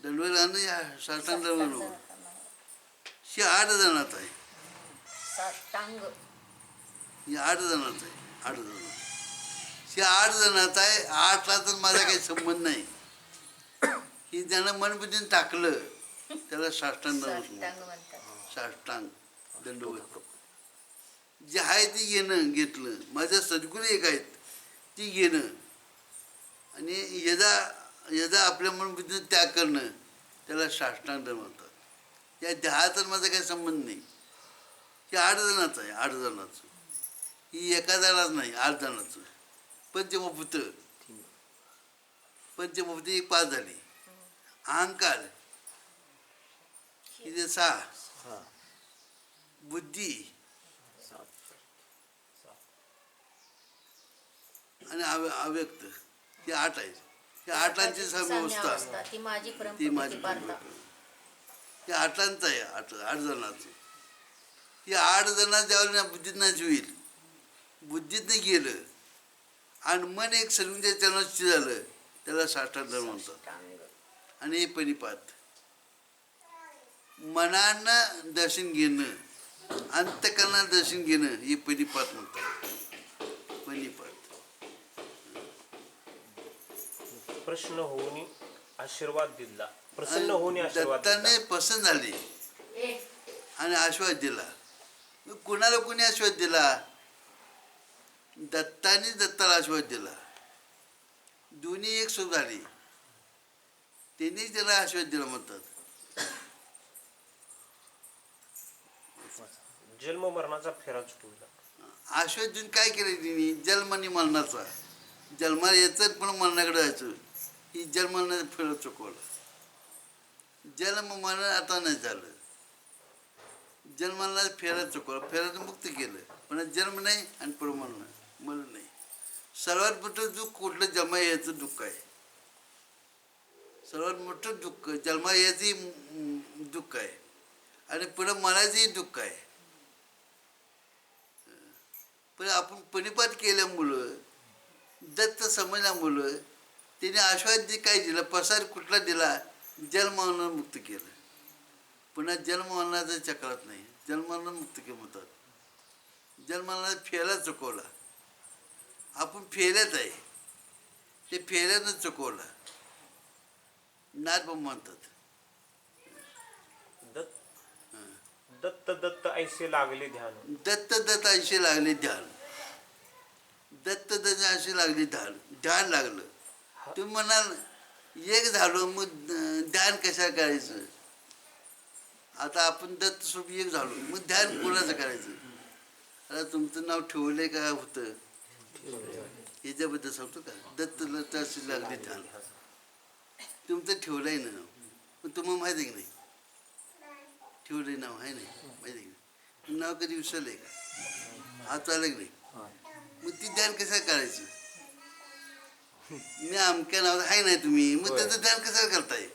दंडवरानं साष्टांग नव्हतं. ही 8 जणात आहे. साष्टांग ही 8 जणात आहे. 8 जण. ही 8 जणात आहे. 8ला तर माझा काही संबंध नाही. ही ज्यानं मनबुद्धीने टाकलं त्याला साष्टांग म्हणतात. साष्टांग दंडवत. जे आहे ती घेतलं. माझ्या सद्गुरू एक आहेत ती घेणं आणि यदा आपल्या मनबुद्धीने त्याग करणं त्याला साष्टांग म्हणतात. या देहाचा माझा काही संबंध नाही. हे 8 जणाचं आहे. 8 जणाचं. ही एका जणाच नाही, 8 जणाचं. पंचमभूत 5 झाली. अहंकार इथे 6. बुद्धी आणि अव्यक्त हे 8 आहेत. हे 8ची व्यवस्था ती माझी ती माझी हे 8चं आहे. 8 जणांचं. हे 8 जणांना ज्यावेळेला बुद्धीतनं होईल, बुद्धीतनं गेलं आणि मन एक सर्वच्या चलनाची झालं त्याला साष्टांग म्हणतात. आणि हे परिपात. मनानं दर्शन घेणं, अंतकरणानं दर्शन घेणं हे परिपात म्हणतात. परिपात. प्रश्न होऊन आशीर्वाद दिला. प्रसन्न होऊन आशीर्वाद दत्ताने पसंत झाली आणि आशीर्वाद दिला. कुणाला कुणी आशीर्वाद दिला? दत्ताने दत्ताला आशीर्वाद दिला. दोन्ही एक सुख झाली. त्यांनी त्याला आश्वास दिला म्हणतात. जन्म मरणाचा फेरा चुकविला. आश्वास देऊन काय केलं तिने? जन्म आणि मरणाचा. जन्माला यायचं पण मरणाकडे जायचं. ही जन्मानं फेरा चुकवला. जन्म मरण आता नाही झालं. जन्माला फेरा चुकवला, फेराचं मुक्त केलं, पण जन्म नाही आणि पुढं मरण नाही. सर्वात मोठं दुःख कुठलं? जन्मा यायचं दुःख आहे. सर्वात मोठं दुःख जन्मा यायचंही दुःख आहे आणि पुढं मरायचंही दुःख आहे. पण आपण परिपात केल्यामुळं, दत्त समजल्यामुळं त्याने आश्वास काय दिला? प्रसाद कुठला दिला? जन्ममरण मुक्त केलं. पुन्हा जन्ममरणाचं चक्रात नाही, जन्ममरण मुक्त केलं म्हणतात. जन्ममरणाचा फेरा चुकवला. आपण फेऱ्यात आहे, ते फेऱ्यानं चुकवला. नाथ म्हणतात दत्त दत्त ऐसे लागले ध्यान. दत्त दत्त ऐसे लागले ध्यान. दत्त दत्त ऐसे लागले ध्यान. ध्यान लागलं. तुम्ही म्हणाल एक झालो मग ध्यान कशाला करायचं? आता आपण दत्त स्वरूप एक झालो, मग ध्यान कोणाचं करायचं? आता तुमचं नाव ठेवलंय का होतं याच्याबद्दल सांगतो का? दत्त दत्त असे लागले ध्यान. तुमचं ठेवलंय ना नाव, पण तुम्हाला माहिती आहे की नाही? ठेवलंय नाव आहे नाही, माहिती आहे की नाही? नाव कधी विसरलंय का? हात चाललं की नाही? मग ती ध्यान कशाला करायचं? मी अमक्या नाव आहे नाही तुम्ही, मग त्याचं ध्यान कशाला करताय?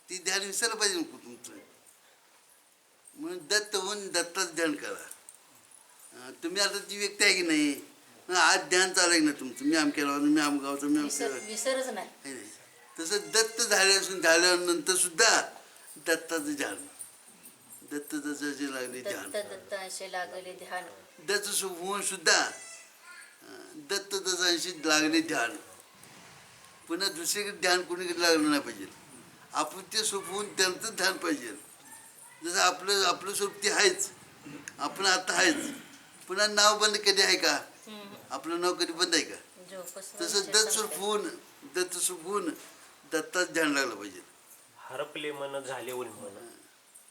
ती ध्यान विसरलं पाहिजे नको तुमचं. म्हणून दत्त होऊन दत्ताच ध्यान करा. तुम्ही आता ती व्यक्ती आहे की नाही, आज ध्यान चालू ना तुमचं. मी अमक्या नावाचं, मी आमगावचं, मी विसरच नाही. नाही. तसं दत्त झाल्यानंतर सुद्धा दत्ताचं ध्यान. दत्त दत्ताचे लागले ध्यान. दत्त असे लागले ध्यान. दत्त होऊन सुद्धा दत्त दत्तांशी लागले ध्यान. पुन्हा दुसरीकडे ध्यान कोणीकडे लागलं नाही पाहिजे. आपण ते सोपवून त्यांचं ध्यान पाहिजे. जसं आपलं स्वरूप ते आहेच, आपण आता आहेच. पुन्हा नाव बंद कधी आहे का? आपलं नाव कधी बंद आहे का? तसं दत्त सोपवून दत्ताच ध्यान लागलं पाहिजे. हरपले मन झाले उन्मन.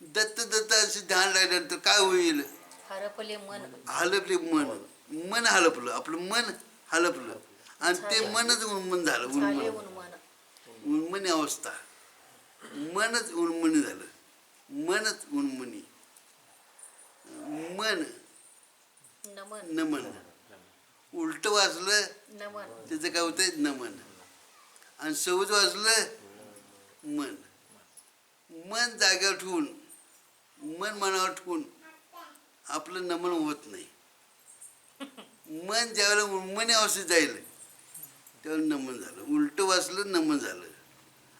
दत्त दत्त असे ध्यान लागल्यानंतर काय होईल? हरपले मन. हलपले मन हलपलं, आपलं मन हलपलं आणि ते मनच उन्मन झालं. उन्मनी अवस्था. मनच उन्मनी झालं. मनच उन्मनी. मन नमन. उलट वाचलं त्याचं काय होतंय? नमन. आणि सवज वाचलं मन. मन जाग्यावर ठेवून, मन मनावर ठेवून आपलं नमन होत नाही. मन ज्यावेळेला उन्मनी अवस्थेत जाईल त्यावेळेला नमन झालं. उलट वाचलं नमन झालं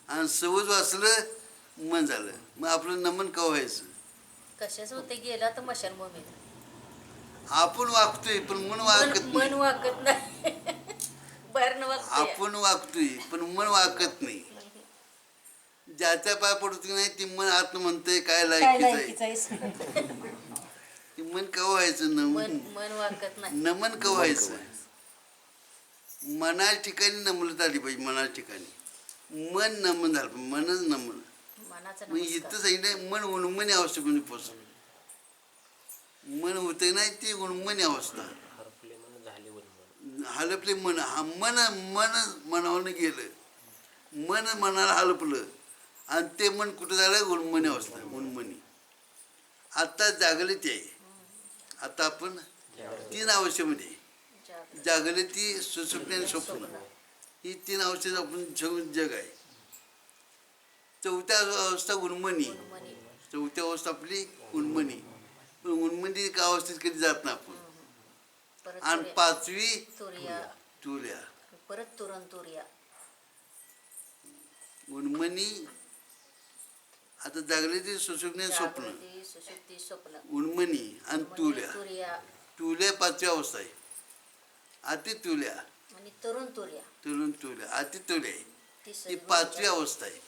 आणि सवज वाचलं मन झालं. मग आपलं नमन का व्हायचं? कशाच होते? गेला तर मशानभूमीत. आपण वागतोय पण मन वागत मन वागत नाही. बाहेरनं वागतोय. आपण वागतोय पण मन वागत नाही. ज्याच्या पाय पडतो नाही ती मन आत्म म्हणतंय काय लायकीच आहे. ती मन का व्हायचं? मन वागत नाही. नमन का व्हायचं? मना ठिकाणी नमलत आली पाहिजे. मना ठिकाणी मन नमन झालं पाहिजे. मनच नमन. मग इथं सांगितलं मन उन्मनी अवस्थेमध्ये पोचलं. मन होते नाही ती उन्मनी अवस्था. हरपले मन झाले उन्मन. हलपले मन. हा मन मनावरनं गेलं. मन मनाला हलपलं आणि ते मन कुठं झालं? उन्मनी अवस्था. उन्मनी. आता जागले ते आहे. आता आपण 3 अवस्थेमध्ये जागले ती सुसुप्ती आणि स्वप्न. ही 3 अवस्थेत आपण जग आहे. 4थी अवस्था उन्मनी. 4थी अवस्था आपली उन्मनी. पण उन्मनी का अवस्थेत कधी जात नाही आपण. आणि 5वी तुर्या. परत तुरिया. उन्मनी. आता जागले ती सुसुप्ती स्वप्न. उन्मनी आणि तुल्या. तुल्या 5वी अवस्था आहे. अति तुल्या. तरुण तुर्या. तरुण तुल्या. अति तुल्या आहे ती 5वी अवस्था आहे.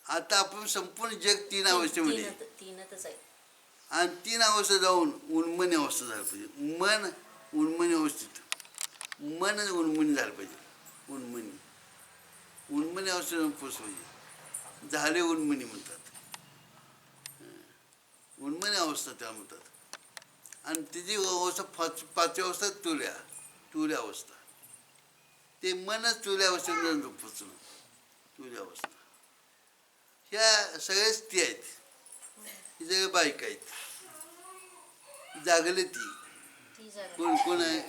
आता आपण संपूर्ण जग 3 अवस्थेमध्ये. तीनच आहे. आणि 3 अवस्था जाऊन उन्मनी अवस्था झालं पाहिजे. मन उन्मनी अवस्थेत. मन उन्मनी झालं पाहिजे. उन्मनी. उन्मनी अवस्थेला पोचवायचे. झाले उन्मनी म्हणतात. उन्मनी अवस्था त्या म्हणतात. आणि तिची अवस्था पाचवी अवस्था तुल्या अवस्था. ते मनच तुल्या अवस्थेत पोचणं. तुल्या अवस्था. ह्या सगळ्या स्त्री आहेत. ही सगळे बायका आहेत. जागले ती कोण आहे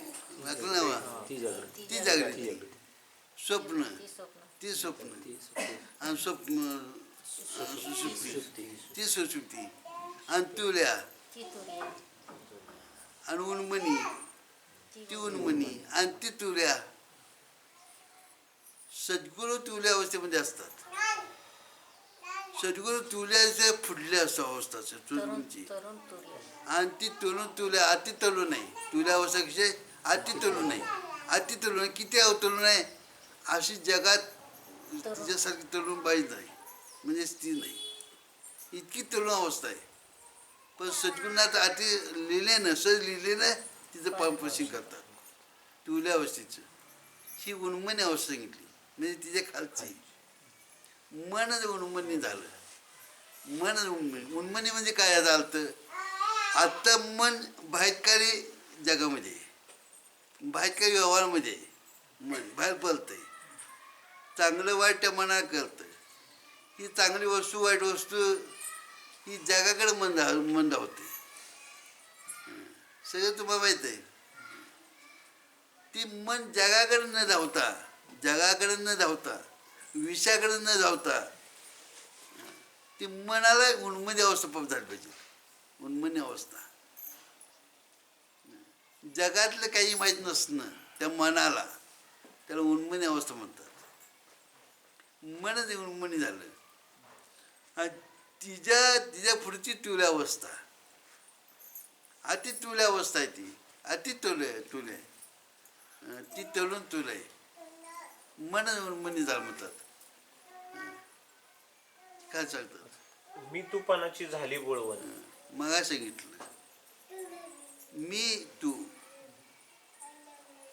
वाकलं नावा ती जागली. स्वप्न ती स्वप्न आणि सुषुप्ती ती सुषुप्ती आणि तुल्या आणि उन्मनी ती उन्मनी आणि ती तुल्या. सद्गुरू तुल्या अवस्थेमध्ये असतात. सद्गुरू तुल्याच्या पुढल्या असं अवस्था तुमची. आणि ती तरुण तुल्या अति तरुण नाही. तुल्या अवस्था कशी अति तरुण नाही. अति तरुण किती तरुण आहे अशी जगात तिच्यासारखी तरुण बाई नाही. म्हणजे स्त्री नाही. इतकी तरुण अवस्था आहे. पण सद्गुरुनाथ अति लिहिलेनं सहज लिहिलेलं तिचं पामपोषण करतात. तुल्या अवस्थेचं ही उन्मनी अवस्था सांगितली. म्हणजे तिच्या खालची मनच उन्मनी झालं. मनच उन्मनी. उन्मनी म्हणजे काय झालं. आता मन बाहेरकारी जगामध्ये बाहेरकारी व्यवहारामध्ये मन बाहेर पडतंय. चांगलं वाईट त्या मनाला कळतं. ही चांगली वस्तू वाईट वस्तू ही जगाकडे मन धावते. सगळं तुम्हाला माहीत आहे. ती मन जगाकडे न धावता विषयाकडे न धावता ती मनाला उन्मनी अवस्था झाली पाहिजे. उन्मनी अवस्था. जगातलं काही माहीत नसणं त्या मनाला त्याला उन्मनी अवस्था म्हणतात. मनच उन्मनी झालं. आणि तिच्या पुढची तुल्या अवस्था अति तुल्या अवस्था आहे. ती अति तुले ती तरुण तुला आहे. मनच उन्मनी झालं म्हणतात. काय सांगतात. मी तूपणाची झाली बोळवण. मग सांगितलं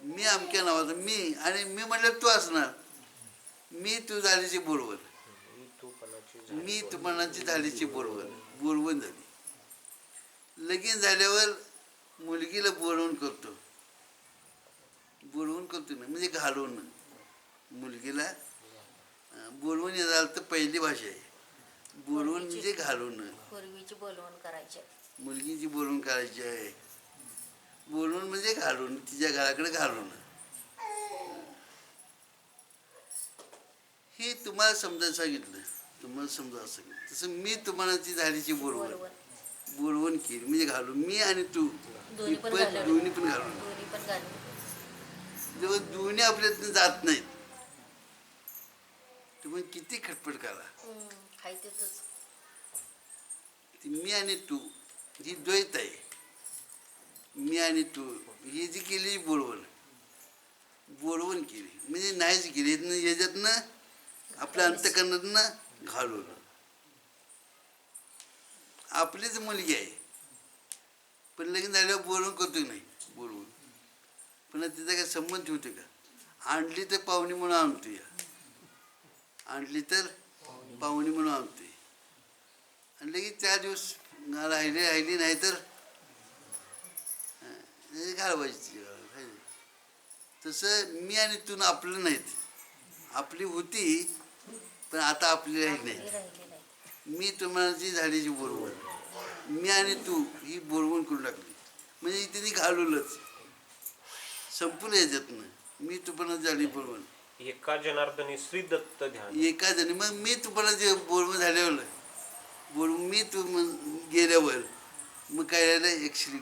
मी अमक्या नावाचा मी आणि मी म्हटलं तू असणार. मी तू झालीची बोलवण. मी तुपणाची झालीची बोलवण झाली. लगीन झाल्यावर मुलगीला बोलवून करतो ना म्हणजे घालवणं. मुलगीला बोलवून झालं तर पहिली भाषा आहे. बोलवून म्हणजे घालवणं. पूर्वीची बोलवण करायची. मुलगीची बोलवून करायची आहे. बोलवून म्हणजे घालवून तिच्या घराकडे घालवणं. हे तुम्हाला समजायला सांगितलं. तुम्हाला समजा सांगितलं तसं मी तुम्हाला ती झालीची बोलवण केली म्हणजे घालून. मी आणि तू दोन्ही पण घालून. जेव्हा दोन्ही आपल्यातून जात नाहीत तुम्ही किती खटपट करा. ती मी आणि तू ही द्वैत आहे. मी आणि तू ही जी केली बोलवण केली म्हणजे नाहीच केली. याच्यातनं आपल्या अंतःकरणातनं घालवलं. आपलीच मुलगी आहे पण लगीन झाल्यावर बोलवून करतो नाही. बोलवून पण तिचा काय संबंध ठेवतो का. आणली तर पाहुणी म्हणून आणतो. आणली तर पाहुणी म्हणून आणतोय. आणि लगेच 4 दिवस राहिली नाही तर घालवायची. तसं मी आणि तू आपलं नाहीत. आपली होती पण आता आपली राहिली नाही. मी तुम्हाला जी झालीची बोलवण मी आणि तू ही बोलवण करून टाकली म्हणजे तिने घालवलंच. संपूर्ण याच्यातनं मी तुम्हाला झाली बोलवण. एका जनार्दनी श्री दत्त ध्यान. एका जणी मग मी तुम्हाला जे बोलवण झाल्यावर बोलवून मी तू गेल्यावर मग काय राहिलं. एक श्री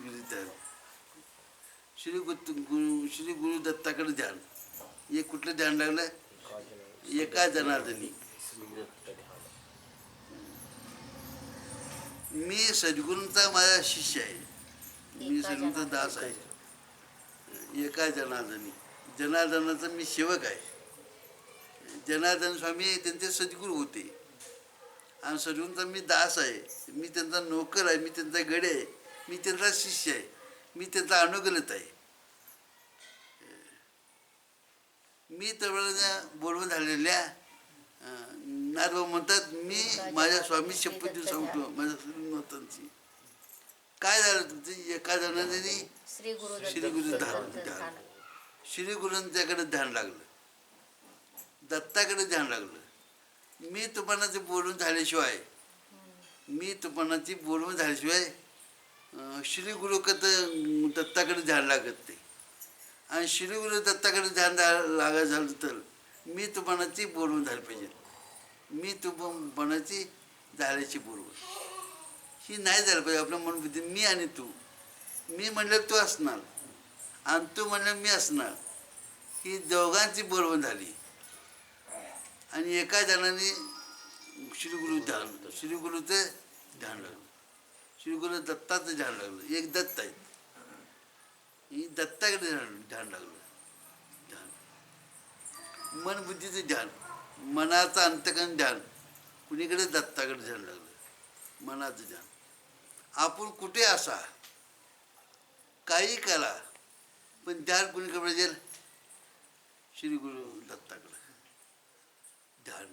गुरु दत्ताकडे ध्यान. एक कुठलं ध्यान लागलं. एका जनार्दनी. मी सद्गुरूंचा माझा शिष्य आहे. मी सद्गुरूंचा दास आहे. एका जनार्दनाचा मी सेवक आहे. जनार्दन स्वामी त्यांचे सद्गुरू होते आणि सद्गुरूंचा मी दास आहे. मी त्यांचा नोकर आहे. मी त्यांचा गडे आहे. मी त्यांचा शिष्य आहे. मी त्यांचा अनुगलत आहे. मी तर बोलवून झालेल्या नारळ म्हणतात, मी माझ्या स्वामी शपथ देऊन सांगतो माझ्या श्रीमंतांची. काय झालं तुमचं? एका जणाने श्री गुरु श्री गुरु ध्यान, श्री गुरूंच्याकडे ध्यान लागलं, दत्ताकडे ध्यान लागलं. मी तुम्हाला ते बोलून झाल्याशिवाय श्री गुरु दत्ताकडे ध्यान लागत नाही. आणि श्री गुरु दत्ताकडे ध्यान लागायचं झालं तर मी तुम्हाला ती बोलवून झाली पाहिजे. मी तुम्हाची झाल्याची बोलवून ही नाही झालं पाहिजे. आपल्या मनबुद्धी मी आणि तू, मी म्हणलं तू असणार आणि तू म्हणलं मी असणार, ही दोघांची बोलवून झाली. आणि एका जणाने श्री गुरुचं ध्यान लागलं, श्री गुरु दत्ताचं ध्यान लागलं. एक दत्त आहेत, ही दत्ताकडे ध्यान लागलं. ध्यान मन बुद्धीचं ध्यान, मनाचं अंतकरण ध्यान कुणीकडे? दत्ताकडे ध्यान लागलं, मनाचं ध्यान. आपण कुठे असा, काही करा, पण ध्यान कुणीकडे पाहिजे? श्री गुरु दत्ताकडे ध्यान,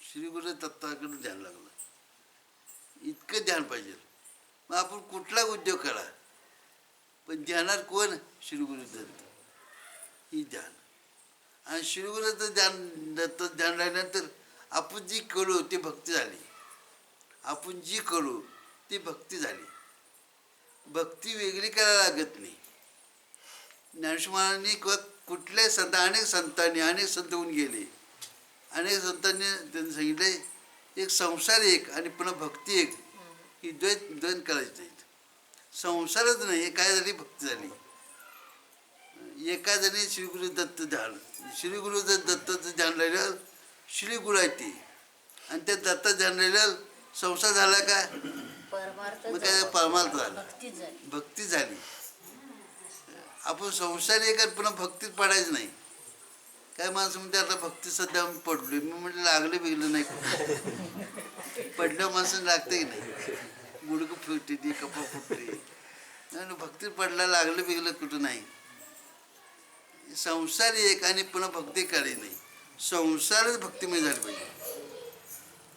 श्री गुरु दत्ताकडे ध्यान लागलं. इतकं ध्यान पाहिजे. मग आपण कुठला उद्योग करा, पण ध्यानात कोण? श्री गुरु दत्त, ही ध्यान. आणि श्री गुरुचं ध्यान राहिल्यानंतर आपण जी करू ती भक्ती झाली. आपण जी करू ती भक्ती झाली. भक्ती वेगळी करायला लागत नाही. ज्ञानेश्वर महाराजांनी कुठल्याही अनेक संत होऊन गेले. अनेक संतांनी त्यांनी सांगितले, एक संसार एक आणि पुन्हा भक्ती एक, ही दोन करायची नाहीत. संसारच नाही, काय झाली? भक्ती झाली. एका जणी श्री गुरु दत्त ध्यान, श्री गुरु दत्ताचं ध्यान राहिलं, श्री गुरु आहे ते, आणि त्या दत्त ध्यान राहिलं, संसार झाला का? मग काय? परमार्थ झाला, भक्ती झाली. आपण संसार एक पुन्हा भक्तीत पडायचं नाही. काय माणसं म्हणते आता भक्ती सध्या पडलोय. मी म्हटलं लागलं बिगलं नाही, पडलं माणसं लागतं की नाही? गुडकं फुटते ती, कपा फुटते. नाही, भक्तीत पडला लागलं बिगलं कुठं नाही. संसार एक आणि पुन्हा भक्ती करायची नाही. संसारच भक्तिमय झाली पाहिजे,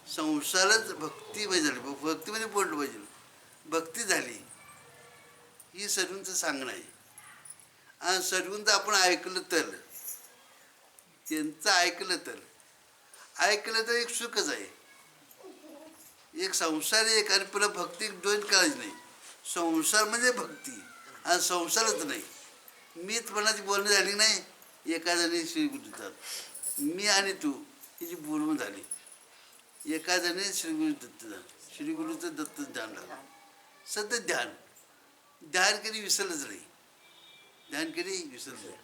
संसारच भक्तिमय झाली, भक्तीमध्ये पडलं पाहिजे. भक्ती झाली ही सर्वांचं सांगणं आहे. आणि सर्वांचं आपण ऐकलं तर, त्यांचं ऐकलं तर एक सुखच आहे. एक संसार एक आणि पुन्हा भक्ती दोन करायची नाही. संसार म्हणजे भक्ती आणि संसारच नाही. मीच मनाची बोलणी झाली नाही. एका जणी श्री गुरु दत्त, मी आणि तू हिची बोलवून झाली. एका जणी श्री गुरु दत्त, श्री गुरुचं दत्त ध्यान लागलं. सतत ध्यान कधी विसरलंच नाही. ध्यान कधी विसरलं नाही.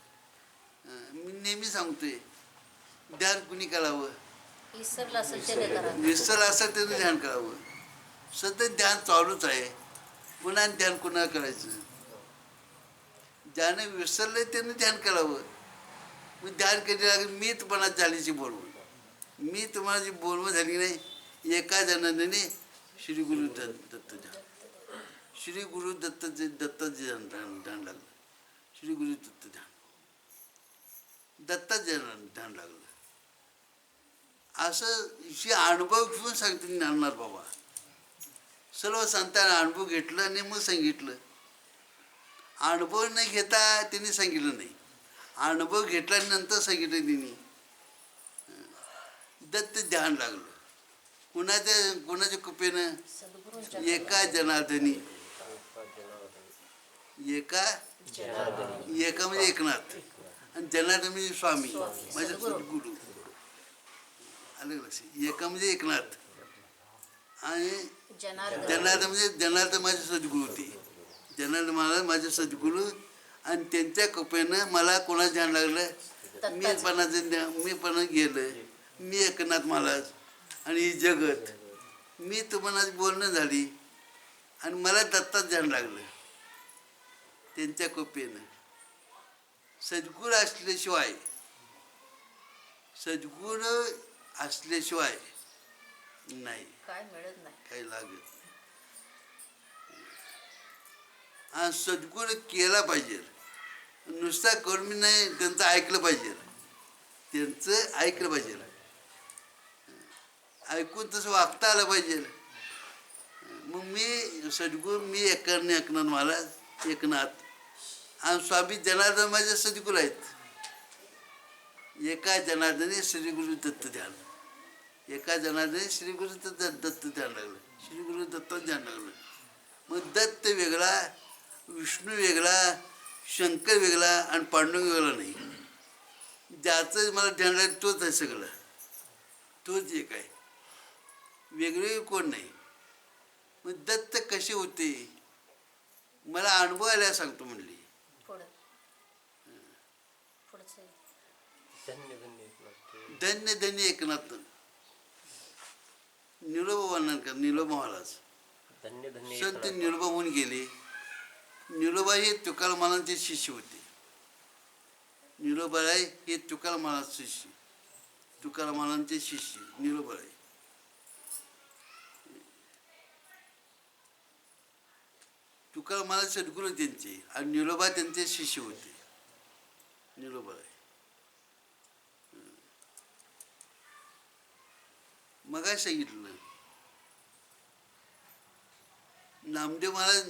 मी नेहमी सांगतोय, ध्यान कुणी करावं? विसरलं असं त्यानं ध्यान करावं. सतत ध्यान चालूच आहे. पुन्हा ध्यान कुणाला करायचं? ज्यानं विसरलंय त्यानं ध्यान करावं. मग ध्यान कधी लागेल? मी तुम्हाला झालीची बोलवून, मी तुम्हाला जी बोलवून झाली नाही. एका जणाने श्री गुरु दत्त ध्यान, श्री गुरु दत्ताचे ध्यान लागलं. श्री गुरु दत्त ध्यान, दत्ताचे ध्यान लागलं. असं अनुभव घेऊन सांगते ज्ञाननाथ बाबा. सर्व संतांना अनुभव घेतलं आणि मग सांगितलं. अनुभव नाही घेता त्यांनी सांगितलं नाही, अनुभव घेतल्यानंतर सांगितलं त्यांनी. दत्त ध्यान लागलं. कुणाच्या कृपेनं? एका जनार्दनी, एका म्हणजे एकनाथ, आणि जनार्दन म्हणजे स्वामी, माझे सद्गुरू. आलं लक्ष? एका म्हणजे एकनाथ आणि जनार्दन माझे सद्गुरू होते. जनार्दन महाराज माझे सद्गुरू, आणि त्यांच्या कृपेनं मला कोणाचं ध्यान लागलं? मी पण गेलं. मी एकनाथ महाराज आणि ही जगत, मी तुम्हाला बोलणं झाली आणि मला दत्ताच ध्यान लागलं. त्यांच्या कृपेनं. सद्गुरू असल्याशिवाय नाही, काय मिळत नाही, काही लागत. आणि सद्गुरू केला पाहिजे, नुसता करून नाही, त्यांचं ऐकलं पाहिजे. त्यांचं ऐकलं पाहिजे, ऐकून तसं वागता आलं पाहिजे. मग मी सद्गुरू मी एकरणे एकनाथ महाराज एकनाथ आणि स्वामी जनार्दन माझे सद्गुरू आहेत. एका जनार्दने श्री गुरु दत्त ध्यान, एका जनार्दने श्री गुरु दत्त ध्यान लागलं, श्री गुरु दत्त ध्यान लागलं. मग दत्त वेगळा, विष्णू वेगळा, शंकर वेगळा आणि पांडुरंग वेगळा नाही. ज्याचं मला ध्यान लागलं तोच आहे सगळं, तोच एक आहे, वेगळे कोण नाही. मग दत्त कसे होते मला अनुभव आल्या सांगतो म्हणली. धन्य धन्य एकनाथ निरोबा वर्णन कर. निरोबा महाराज धन्य धन्य संत एकनाथ. निरोबा होऊन गेले. निरोबा हे तुकाराम महाराजांचे शिष्य होते. निरोबाराय हे तुकाराम महाराज शिष्य, तुकाराम महाराजांचे शिष्य निरोबाराय. तुकाराम महाराज सद्गुरू त्यांचे आणि निरोबा त्यांचे शिष्य होते. निरोबाराय मग काय सांगितलं, नामदेव महाराज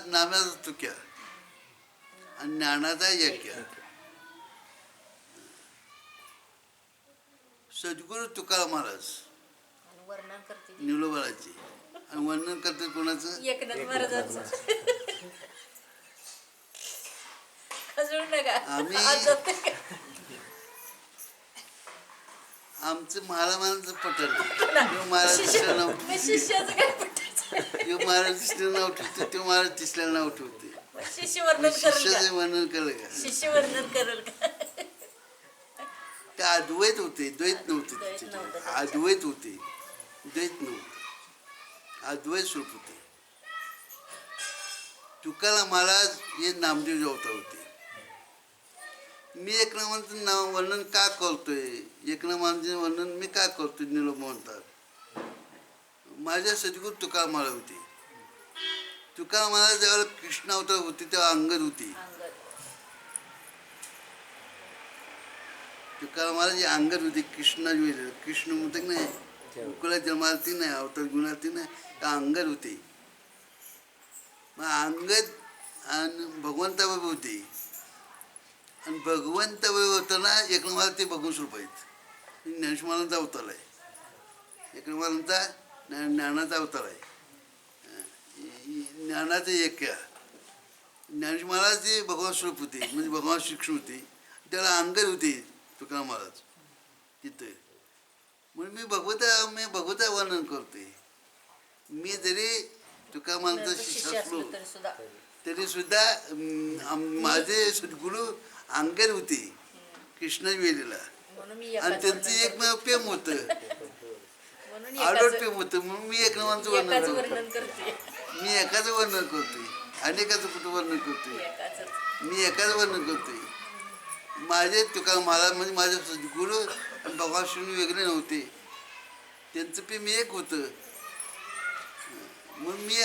नाम्याचा तुक्या आणि ज्ञानाचा यज्ञ. सद्गुरू तुकाराम महाराज वर्णन करते निलोबाराचे आणि वर्णन करते कोणाचं, एकनाथ महाराजांचं. खजूळ नका आम्ही आमचं महाराजांचं पटल महाराज तिसऱ्या नाव, शिष्याचं काय पटायचं, महाराज तिसऱ्या नाव ठेवते, तो महाराज तिसऱ्या नाव ठेवते. शिष्य वर्णन करेल शिष्याचं का, वर्णन केलं का, शिष्य वर्णन करेल का. ते अद्वैत होते, द्वैत नव्हते. द्वैत नव्हतं. अद्वैत होते, द्वैत नव्हते, अद्वैत स्वरूप होते. तुकाराम महाराज हे नामदेव अवतार होते. मी एकनाथांचं नाव वर्णन का करतोय, एकनाथांचे वर्णन मी का करतोय, निलोप म्हणतात. माझ्या सद्गुरू तुकाराम महाराज होते. तुकाराम महाराज ज्यावेळेला कृष्ण अवतार होते तेव्हा अंगद होती. तुकाराम महाराज हे अंगद होते. कृष्णा वेळेला कृष्ण म्हणतात नाही, गोकुळात जन्मालती नाही, अवतार गुणालती नाही, त्या अंगद होते. मग अंगद आणि भगवंताबरोबर होते आणि भगवंताबरोबर होताना एकनाथाला ते भगवून स्वरूप आहेत. ज्ञानेश्वरांचा अवतार आहे, एकनाथांचा ज्ञानाचा अवतार आहे. ज्ञानाचे एक ज्ञानेश्वर महाराज ते भगवान स्वरूप होते, म्हणजे भगवान श्रीकृष्ण होते. त्याला अंगद होते तुकाराम महाराज तिथे. म्हणून मी भगवता वर्णन करते. मी जरी तुकाराम महाराजांचा शिष्य असलो तरी सुद्धा माझे सद्गुरू अंगद होते कृष्णा वेळेला आणि त्यांचं एकमेव प्रेम होतं, आडोट प्रेम होतं. म्हणून मी एकनाथांचं वर्णन करते. मी एकाचं वर्णन करतोय, अनेकाचं कुठं वर्णन करतोय, मी एकाचं वर्णन करतोय. माझे तुकाराम महाराज म्हणजे माझे सद्गुरू आणि भगवान श्री वेगळे नव्हते, त्यांचं प्रेम एक होतं. मग मी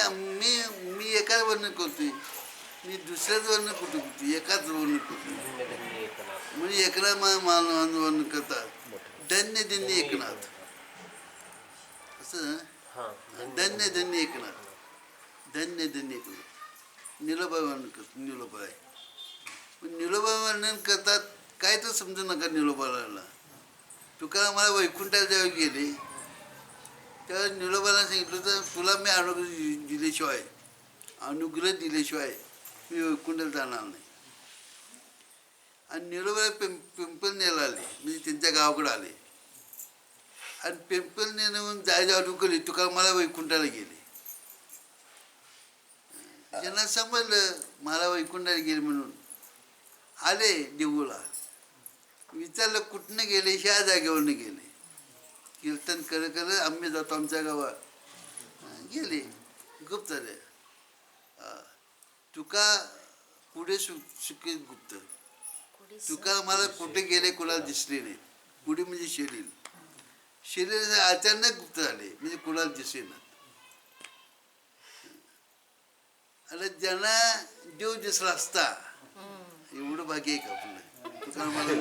एकाच वर्णन करतोय, मी दुसऱ्याच वर्णन कुठं करतो, एकाच वर्णन करतो. म्हणजे एकनाथ वर्णन करतात. धन्य धन्य एकनाथ असं, धन्य धन्य एकनाथ, धन्य धन्य एकनाथ. निलोबा वर्णन करतो, निलोबा आहे. निलोबा वर्णन करतात. काय तर समजू नका निलोबाला. तुकाराम मला वैकुंठाला जेव्हा गेले तेव्हा निलोबाला सांगितलं तर तुला मी अनुग्रह दिल्याशिवाय मी वैकुंठाला जाणार नाही. आणि निलोबाला पिंपल न्यायला आले, म्हणजे त्यांच्या गावाकडे आले आणि पिंपल नेऊन जायला अडुकली. तुकाराम मला वैकुंठाला गेले. त्यांना समजलं मला वैकुंठाला गेले म्हणून. आले देऊळला, विचारलं कुठनं गेले, ह्या जागेवरनं गेले. कीर्तन कर आम्ही जातो आमच्या गावात. गेले गुप्त झाले. तुका पुढे सुके गुप्त. तुका मला कुठे गेले कुणाला दिसले नाही. पुढे म्हणजे शरीर, शरीर अचानक गुप्त झाले, म्हणजे कुणाला दिसे ना. आणि ज्यांना देव दिसला असता एवढं भाग्य आहे का आपलं. तुकाराम मला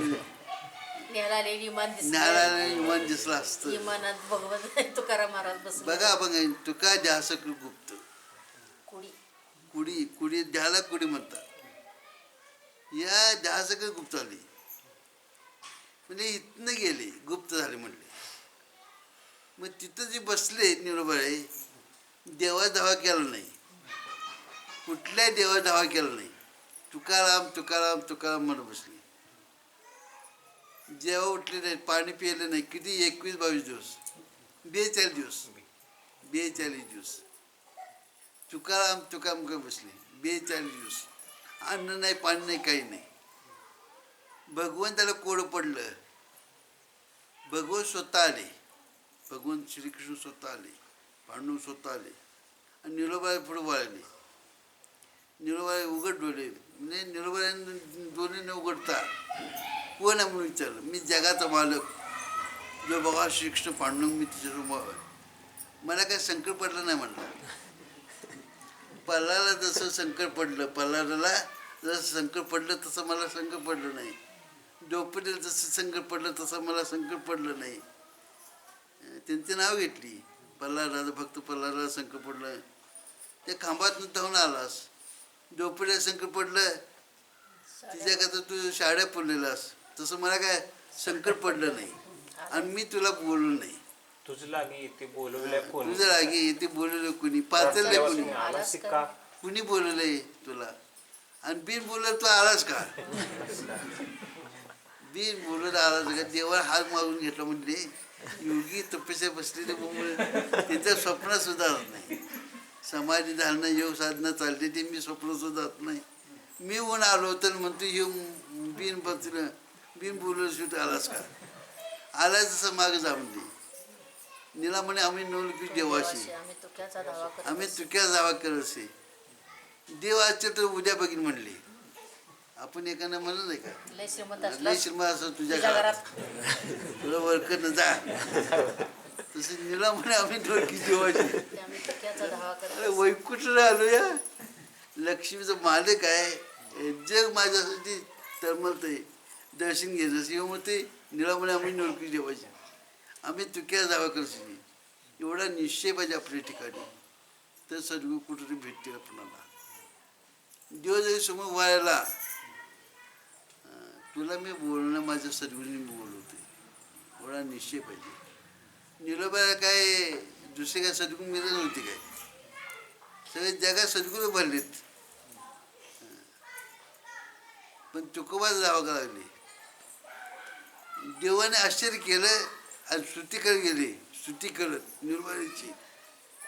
न्यायला आलेली इमान दिसलं न्यायालयाला इमान दिसलं असतं. इमानात भगवंत तुकाराम महाराज बसले बघा बघा तुका ध्यासक गुप्त कुडी कुडी कुडी ध्याला कुडी म्हणतात. या ध्यासक गुप्त आली म्हणजे इथनं गेले गुप्त झाले म्हणले. मग तिथं जे बसले निरोबाळे देवा धावा केला नाही, कुठल्या देवा धावा केला नाही. तुकाराम तुकाराम तुकाराम म्हणत बसले. जेव्हा उठले नाही, पाणी पिले नाही. किती 21-22 दिवस 42 दिवस 42 दिवस तुकाराम तुकाराम करत बसले. 42 दिवस अन्न नाही, पाणी नाही, काही नाही. भगवंताला कोड पडलं. भगवंत स्वतः आले. भगवान श्रीकृष्ण स्वतः आले, पांडू स्वतः आले आणि निरोबाई पुढे वळले. निरोबाई उघड डोळे म्हणजे निरोबाई दोन्ही न उघडता कोण आहे म्हणून विचारलं. मी जगाचा मालक जो भगवान श्रीकृष्ण पांडुरंग, मी तिच्यासमोर. मला काय संकट पडलं नाही म्हणलं. पल्लाला जसं संकट पडलं, पल्लाला जसं संकट पडलं तसं मला संकट पडलं नाही. द्रौपदीला जसं संकट पडलं तसं मला संकट पडलं नाही. त्यांचे नाव घेतली. पल्लाराजा भक्त पल्लाराला संकट पडलं, त्या खांबातून धावून आलास. द्रौपदीला संकट पडलं, तिच्याकरता तू शाळ्या पुरलेलास. तसं मला काय संकट पडलं नाही आणि मी तुला बोललो नाही. तुझ लागी ते बोलवल्या कोणी? तुझं लागे येते बोलवलं कुणी, पाचलंय कुणी, आलास का? कुणी बोलवलंय तुला? आणि बिन बोलत तू आलास का? बिन बोलत आलास का? देवाला हात मागून घेतला म्हणजे योगी तपस्या बसलेले त्यांच्या स्वप्न सुधारत नाही. समाधी धारणं योग साधना चालते ते मी स्वप्न सुधारत नाही. मी ऊन आलो तर म्हणतो येऊ बिन बसलं बिन बोललं शेवटी आलास का? आलास तसं मागं जाऊन दे. निला म्हणे आम्ही नवलकी देवाशी, आम्ही तुक्याचा दावा करतो. आम्ही तुक्या जावा करत असे. देव आजच्या तर उद्या बघीन म्हणले. आपण एकानं म्हणलं नाही का, लय श्रीमंत लय असला श्रीमंत असं तुझ्या तुझ्या घरात घरात तुला वरकडनं जा. तसं निला म्हणे आम्ही नवलकी देवाशी. ते आम्ही तुक्याचा दावा अरे करतो. वैकुंठला आलो या. लक्ष्मीचं मालक आहे, जग माझ्यासाठी तरमलतंय. दर्शन घ्यायचं शिव म्हणते निळा म्हणे आम्ही नवलकी देवाची, आम्ही तुक्या जावा करतो. एवढा निश्चय पाहिजे आपल्या ठिकाणी, तर सद्गुरू कुठेतरी भेटतील आपणाला. देव जरी समोर व्हायला तुला मी बोलणं माझ्या सद्गुरूंनी बोलवते, एवढा निश्चय पाहिजे. निलोबाला काय दुसरे काय सद्गुरू मिळत नव्हते काय, सगळे जगात सद्गुरू भरलेत. पण तुकोबाच जावं का लागले. देवाने आश्चर्य केलं आणि स्तुती करत गेले. स्तुती करत निर्मळीची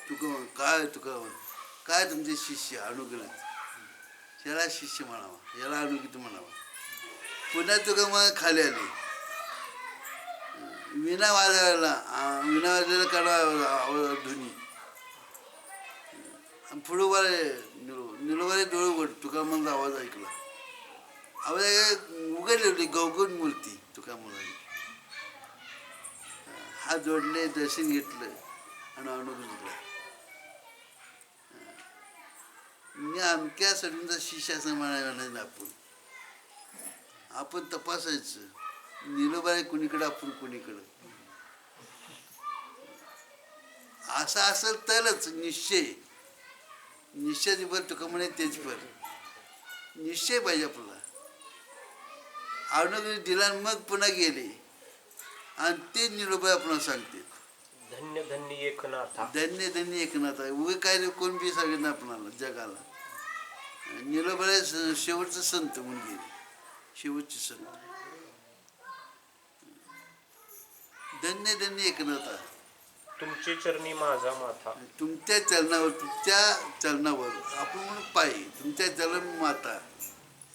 तुका काय तुका काय तुमचे शिष्य अनुग्रहित, याला शिष्य म्हणावा, याला अनुग्रहित म्हणावा. पुन्हा तुका मग खाली आले. विणा वाजवायला काढा धुनी पुढं वाले निलोबाले डोळे उघड. तुका मग आवाज ऐकला. आवाज उघडली होती गवगण मूर्ती. तुका मुलाने हात जोडले, दर्शन घेतलं आणि अनुभव घेतला. मी अमक्या सगळ्यांचा शिष्य असं म्हणायला आपण तपासायचं. निलोबाई कुणीकडं, आपण कुणीकडं. असं असेल तरच निश्चय. निश्चय भर तुका म्हणे तेच भर. निश्चय पाहिजे आपला. अनुभव दिला मग पुन्हा गेले आणि ते निलोबाई आपल्याला सांगते धन्य धन्य एकनाथा, धन्य धन्य एकनाथ आहे. उगे काय कोण बी सांगितलं आपणाला जगाला. निलोबाई शेवटचं संत म्हणून गेले, शेवटचे संत. धन्य धन्य एकनाथा, तुमचे चरणी माझा माथा. तुमच्या चलनावर आपण म्हणून पाय, तुमच्या चलन माता,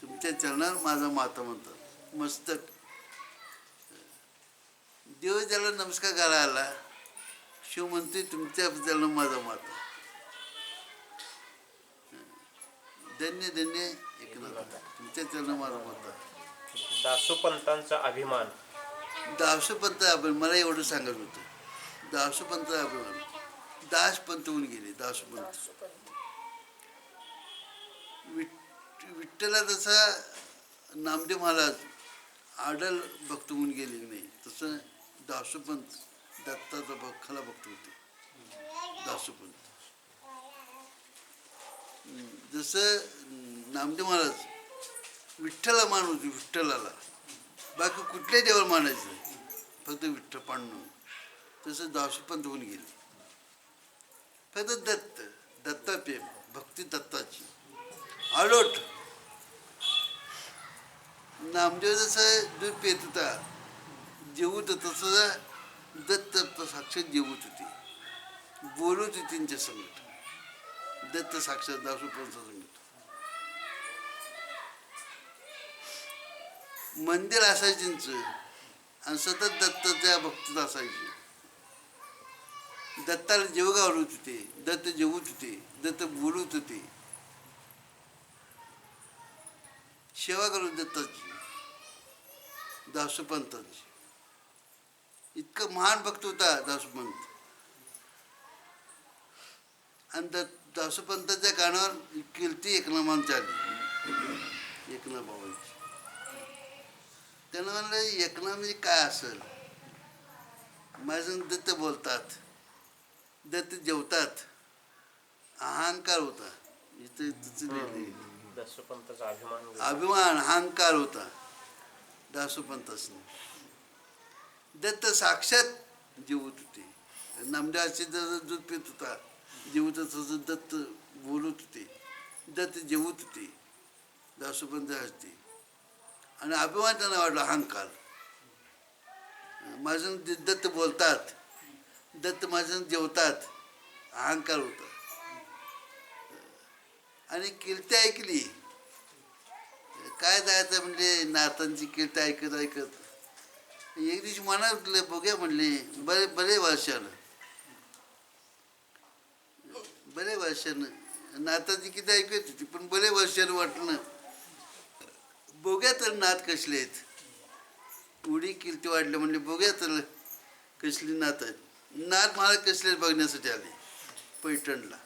तुमच्या चलनावर माझा माता म्हणतात. मस्तक. देव ज्याला नमस्कार करायला आला, शिव म्हणते तुमच्या चलन माझा माता. धन्य धन्य एकनाथ, तुमच्या चलन माझा माता. दासोपंतांचा अभिमान. दासोपंत आपण मला एवढं सांगत होतं. दासोपंत अभिमान, दासपंत होऊन गेले. दासोपंत विठ्ठला तसा नामदेव महाराज आडल भक्त होऊन गेले. दासोपंत दत्ताचा खरा भक्त होते. दासोपंत जसं नामदेव महाराज विठ्ठला मानवतो, विठ्ठलाला बाकी कुठल्याही देवाला मानायचं नाही, फक्त विठ्ठल पांडू. तसं दासोपंत होऊन गेले. फक्त दत्त दत्ताप्रेम भक्ती दत्ताची आलोट. नामदेव जसं दूध पेत होता जेवत होता तसं दत्त साक्षात जेवत होते, बोलत होते त्यांच्या संगत. दत्त साक्षात दासोपंताच्या संगत मंदिर असायचं त्यांचं आणि सतत दत्ताच्या भक्तीत असायचे. दत्ताला जेव घालत होते, दत्त जेवत होते, दत्त बोलत होते, सेवा करत दत्ताची दासोपंताची. इतकं महान भक्त होता दासोपंत. आणि दासोपंताच्या कानावर कीर्ती एकनामांची आली, एकनाथ बाबांची. त्यांना म्हणलं एकनाथ म्हणजे काय असेल. माझं दत्त बोलतात, दत्त जेवतात, अहंकार होता इथं दासोपंताचा अभिमान अहंकार होता दासोपंतासनी. दत्त साक्षात जेवत होते. नामदेवाचे दूध पित होता जेवत होता, दत्त बोलत होते, दत्त जेवत होते, दासोपंत असते. आणि अभिमान त्यांना वाटला, अहंकार. माझं दत्त बोलतात, दत्त माझं जेवतात, अहंकार होता. आणि कीर्ती ऐकली. काय जायचं म्हणजे नाथांची कीर्ती ऐकत ऐकत एक दिवशी मनात बघूया म्हणले, बरे वर्षानं नाथांची किती ऐकत होती, पण बरे वर्षानं वाटलं बघूया तर नाथ कसले आहेत. एवढी कीर्ती वाढली म्हणले बघूया तर कसली नाथ आहेत. नाथ महाराज कसले बघण्यासाठी आले पैठणला.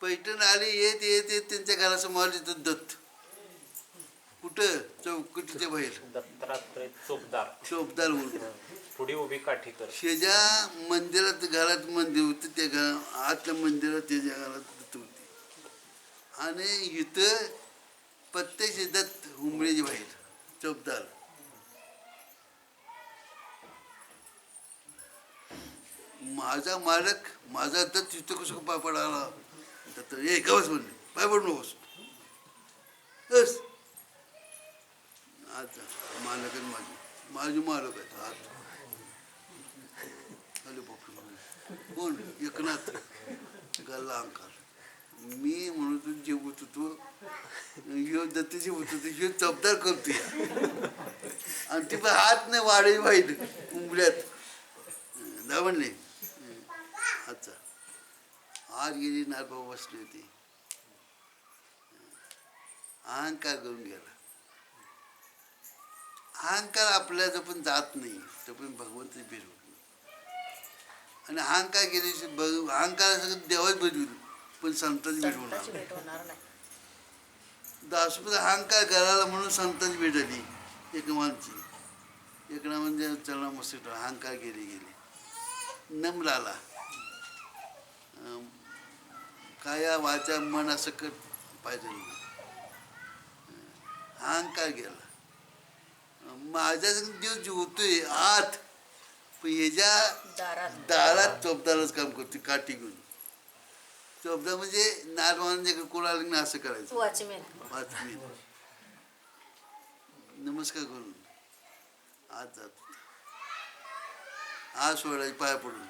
पैठण आले, येत येत येत त्यांच्या घरासमोर तिथं दत्त. कुठं? चौकटीच्या बाहेर दत्तात्रय चोपदार म्हणून पुढे उभी काठीकर शेजा मंदिरात, घरात मंदिर होतं, त्या घरा आतल्या मंदिरात त्याच्या घरात दत्त होते. आणि इथं प्रत्यक्ष दत्त उंबरेची बाहेर चोपदार. माझा मालक माझा दत्त इथं कसं पाय पडाला. दत्त ए गवस म्हणले, पाय पडू नकोस. बस आता मालक माझी मालक आहेत. हात आले बापरे, कोण? एकनाथ गल्ला अंकार. मी म्हणतो जेवत होतो, ह्यो दत्त जेवत होतो, ह्यो चपदार करतोय. आणि ती पण हात नाही वाढी वाईट उंबल्यात दा म्हणले. अच्छा आज गेली नारबाबा बसली होती. अहंकार करून गेला. अहंकार आपल्या जो पण जात नाही तो पण भगवंत भेट होत नाही. आणि अहंकार गेली अहंकार सगळं देवाच भेट होईल, पण संतांची भेट होणार नाही. दासोपंत अहंकार करायला म्हणून संतांची भेट आली एकनाथांची. एकनाथ म्हणजे चरणा मस्त अहंकार गेले नम्र आला. काया वाचा मन असं कर पाहिजे. अहंकार गेला. माझ्या दिवस जीवतोय आत, पण ह्याच्या दारात चोपदारच काम करतोय काठी घेऊन. चोपदार म्हणजे नारमाने कोणाला ना असं करायचं, वाचमेन. नमस्कार करून आज जात आज सोडायची पाया पडून.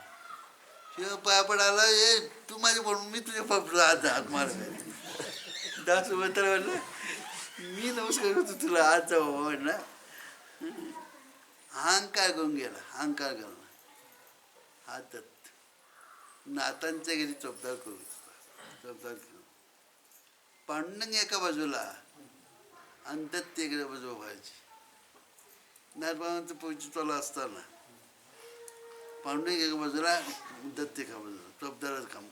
शिवाय पाया पडायला ये तू माझे पडून मी तुझ्या पडून आज हात मारायचं. दासोपंत म्हणलं मी नमस्कार करतो तुला आज जाऊ म्हणला. अहंकार करून गेला, अहंकार करून. हा दत्त नाथांच्या घरी चोपदार करू, चोपदार करू. पांडुरंग एका बाजूला आणि दत्त एका बाजूला व्हायची. नाथबाबांचं पोचितवाला असताना पांडुरंग एका बाजूला, दत्त एका बाजूला. चोपदारच काम,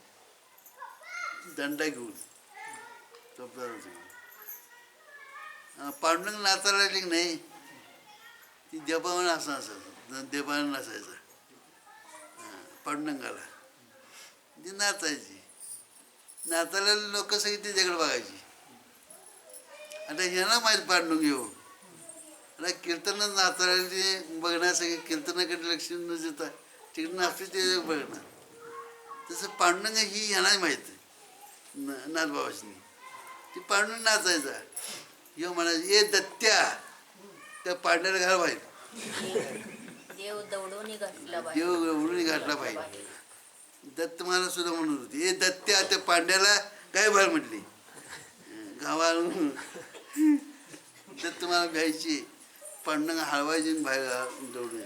दंडा घेऊन चोपदारच घेऊन. पांडुरंग नाचायला लागली की नाही ती देबावून असं असायचं, देबावून नसायचा पांडुरंगाला. ती नाचायची. नाचायला लोक सगळी तिच्याकडे बघायची. आता ह्याला माहीत पांडुरंग येऊ. आता कीर्तनात नाचायला ते बघणार, सगळे कीर्तनाकडे लक्ष न देता तिकडे नाचते ते बघणार. तसं पांडुरंग ही ह्यालाही माहीत आहे नाथबाबासनी. ती पांडुरंग नाचायचा. ह्यो म्हणायचं ए दत्त्या, त्या पांड्याला घाल बाहेर. देव दौडून घातला देव उडून घातला पाहिजे. दत्त महाराज सुद्धा म्हणत होते ए दत्त्या, त्या पांड्याला काय बाहेर म्हटली. गावा दत्त महाराज घ्यायची, पांडुरंग हळवायची बाहेर दौडून.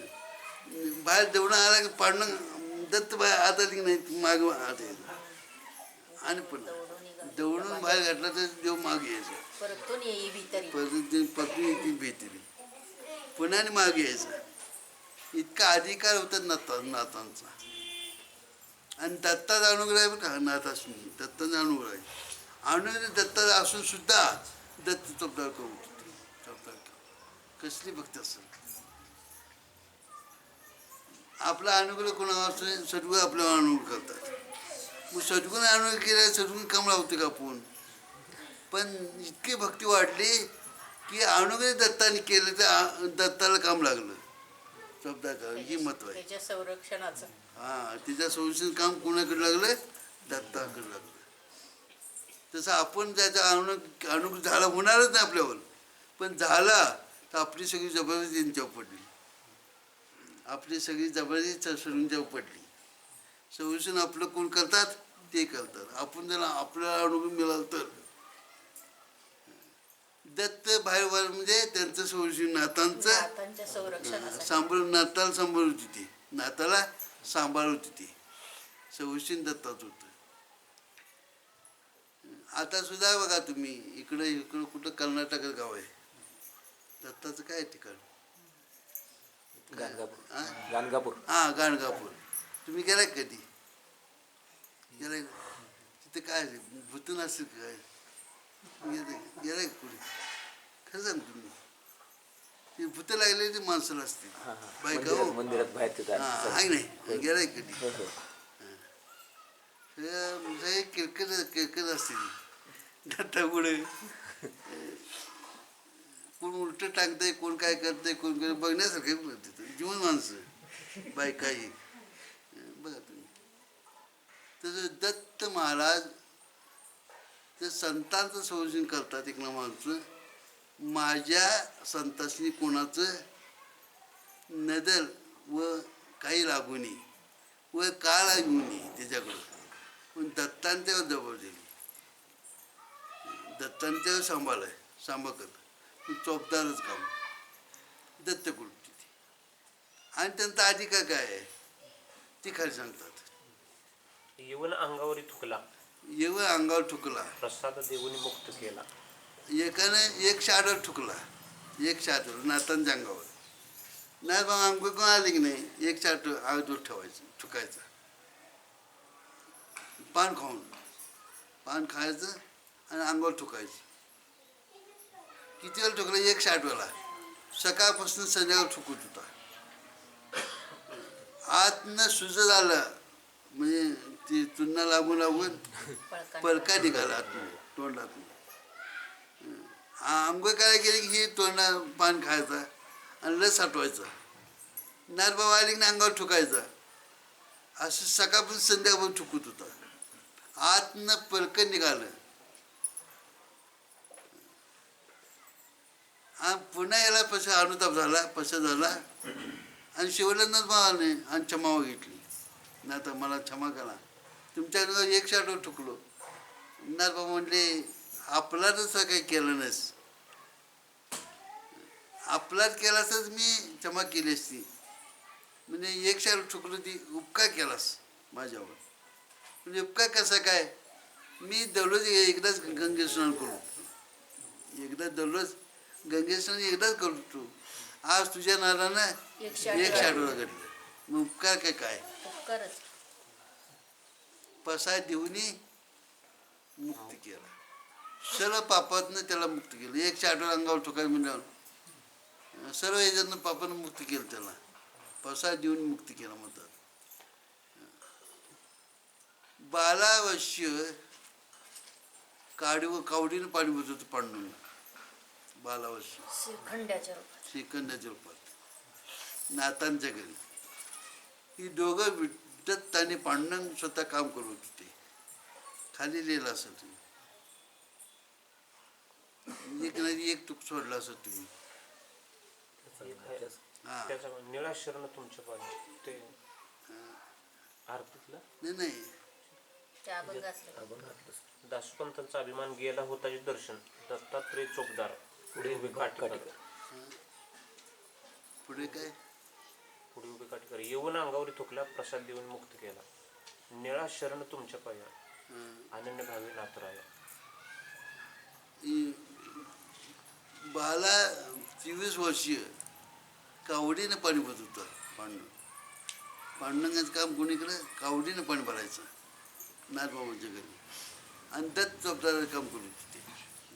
बाहेर दौडून आला की पांडुरंग दत्त बाहेर आता की नाही माग आणि पण दौडून बाहेर घातला तर देव माग यायचा. परत पत्नी ती भेटली पुन्हा मागे यायचा. इतका अधिकार होता नाथांचा. आणि दत्ताचा अनुग्रह आहे बरं का, नाथासून दत्ताचा अनुग्रह आहे. अनुग्रह दत्ताचा असून सुद्धा दत्त चोपदार करू चोपदार कसली भक्ती असेल. आपला अनुग्रह कोणावर असतो, सद्गुरू आपल्यावर अनुग्रह करतात. मग सद्गुण अनुग्रह केला, सद्गुण कमला होते का आपण. पण इतकी भक्ती वाढली की अनुग्रह दत्ताने केलं तर दत्ताला काम लागलं. चोपदार ही महत्व आहे त्याच्या संरक्षणाचं. हां, तिच्या संरक्षण काम कोणाकडे लागलं, दत्ताकडे लागलं. तसं आपण त्याचा अनुग्रह झाला होणारच नाही आपल्यावर, पण झाला तर आपली सगळी जबरदस्ती त्यांच्यावर पडली. आपली सगळी जबरदस्ती सरूंच्यावर पडली. संरक्षण आपलं कोण करतात ते करतात. आपण जर आपल्याला अनुग्रह मिळाला तर दत्त बाहेर म्हणजे त्यांचं संरक्षण नाथांचं सांभाळून, नाथाला सांभाळत होती, नाथाला सांभाळत होती. संरक्षण दत्ताच होतं. आता सुद्धा बघा तुम्ही इकडं कुठं कर्नाटकात गाव आहे, दत्ताचं काय ठिकाण गाणगापूर. हां, गाणगापूर. तुम्ही गेलाय कधी? गेलाय? तिथे काय भूतन असेल काय? गेलाय कुठे? खरं सांग तुम्ही, ते भूत लागलेली माणसाला असतील बायका हो मंदिरात बाहेर. हां, आहे नाही गेलाय कधी? हे किरकत असतील दत्तापुढे. कोण उलटं टाकतंय, कोण काय करतंय, कोण बघण्यासारखं तिथं जीवन माणसं बायकाही बघा तुम्ही. तसं दत्त महाराज ते संतांचं संरक्षण करतात. एक ना माणसं माझ्या संतांनी कोणाचं नदल व काही लागू नये व का लागू नये त्याच्याकडं, पण दत्तांनी त्यावर जबाब दिली. दत्तांनी त्यावर सांभाळ करत चोपदारच काम दत्तकुळ तिथे. आणि त्यांचा अधिकार काय आहे ती खाली सांगतात. येऊन अंगावरी थुकला, येऊन अंगावर ठुकला, प्रसाद देऊनी मुक्त केला. एकानं एक शाडवर ठुकला, एक शाडवर नातांच्या अंगावर. नाही मग अंग कोण आले की नाही, एक शाट आगदूर ठेवायचं, ठुकायचा. पान खायचं आणि अंगावर ठुकायचं. किती वेळ ठुकला? एक शाटवेला. सकाळपासून संध्याकाळ ठुकत होता. आतनं सुजत आलं म्हणजे ती चुन्ना लागून पळका निघाला आतून तोंडातून. आंघोळ करायला गेली की ही तोंडा पान खायचा आणि लस साठवायचा. नारबाबा आली की अंगावर ठुकायचा. असं सकाळपासून संध्याकाळ ठुकत होता. आतनं पलकं निघालं. आणि पुन्हा याला पशा अनुताप झाला, पशा झाला आणि शेवटला बाबाने आणि क्षमा मागितली. नाही तर मला क्षमा करा, तुमच्या एक शाटवर ठुकलो. नारबाबा म्हणले आपला तसं काही केलं नाहीस, आपलाच केलासच मी क्षमा केली असती. म्हणजे एक शाट ठुकलो ती उपकार केलास माझ्यावर. म्हणजे उपकार कसा काय? मी दररोज एकदाच गंगे स्नान करतो, एकदा दररोज गंगे स्नान एकदाच करतो. आज तुझ्या नादानं एक शाटवर घडलं, मग उपकार काय? पसाय देऊनी मुक्त केला, सर्व पापातनं त्याला मुक्त केलं. एक शाटवर अंगावर ठोकाय म्हणल्यावर सर्व याच्यातनं पापानं मुक्ती केलं त्याला, प्रसाद देऊन मुक्ती केला म्हणतात. 12 वर्ष कावडीनं पाणी होत होतं पांडुरंग. 12 वर्ष श्रीखंडाच्या रूपात. श्रीखंडाच्या रूपात नातांच्या घरी. ही दोघं विठ्ठत आणि पांडुरंग स्वतः काम करत होते. खाली लिहिलं असं तुम्ही, एक नाही एक तुक सोडला असं तुम्ही. हा त्याचा निळा शरण तुमच्या पाहिजे ते आरतीतला नाही ते अभंगातलं. दासपंतांचा अभिमान गेला होताचे दर्शन. दत्तात्रय चोपदार पुढे उभे काठीकर. पुढे काय पुढे उभे काठीकर. येऊन अंगावरी थुकला, प्रसाद देऊन मुक्त केला. निळा शरण तुमच्या पाया, अनन्य भावे नाथराया. बाला 23 वर्ष कावडीनं पाणी भरत होतं पांडुरंगाचं काम कोणीकडे कावडीनं पाणी भरायचं नाथबाबांच्या घरी. आणि दत्त चोपदाराचं काम करत होते.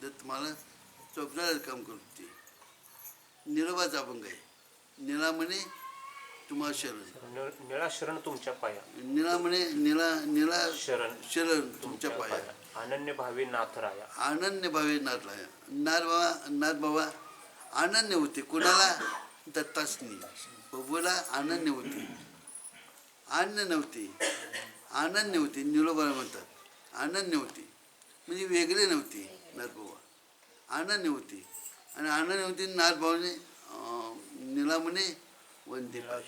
दत्त मला चोपदाराचं काम करत होते. निळोबाचा अभंग आहे. निळा म्हणे तुम्हाला शरण, निळा शरण तुमच्या पाया, निळा म्हणे निळा शरण शरण तुमच्या पाया, अनन्य भावे नाथराया. अनन्य भावे नाथराया. नाथबाबा अनन्य होते. कुणाला? दत्तासनी. बबूला अनन्य होते, अन्न नव्हते, अनन्य होते. निळोबाला म्हणतात अनन्य होते, म्हणजे वेगळे नव्हते. नाथबाबा अनन्य होते आणि अनन्य होते. नाथबाबाने निळा म्हणे वंदे पाय,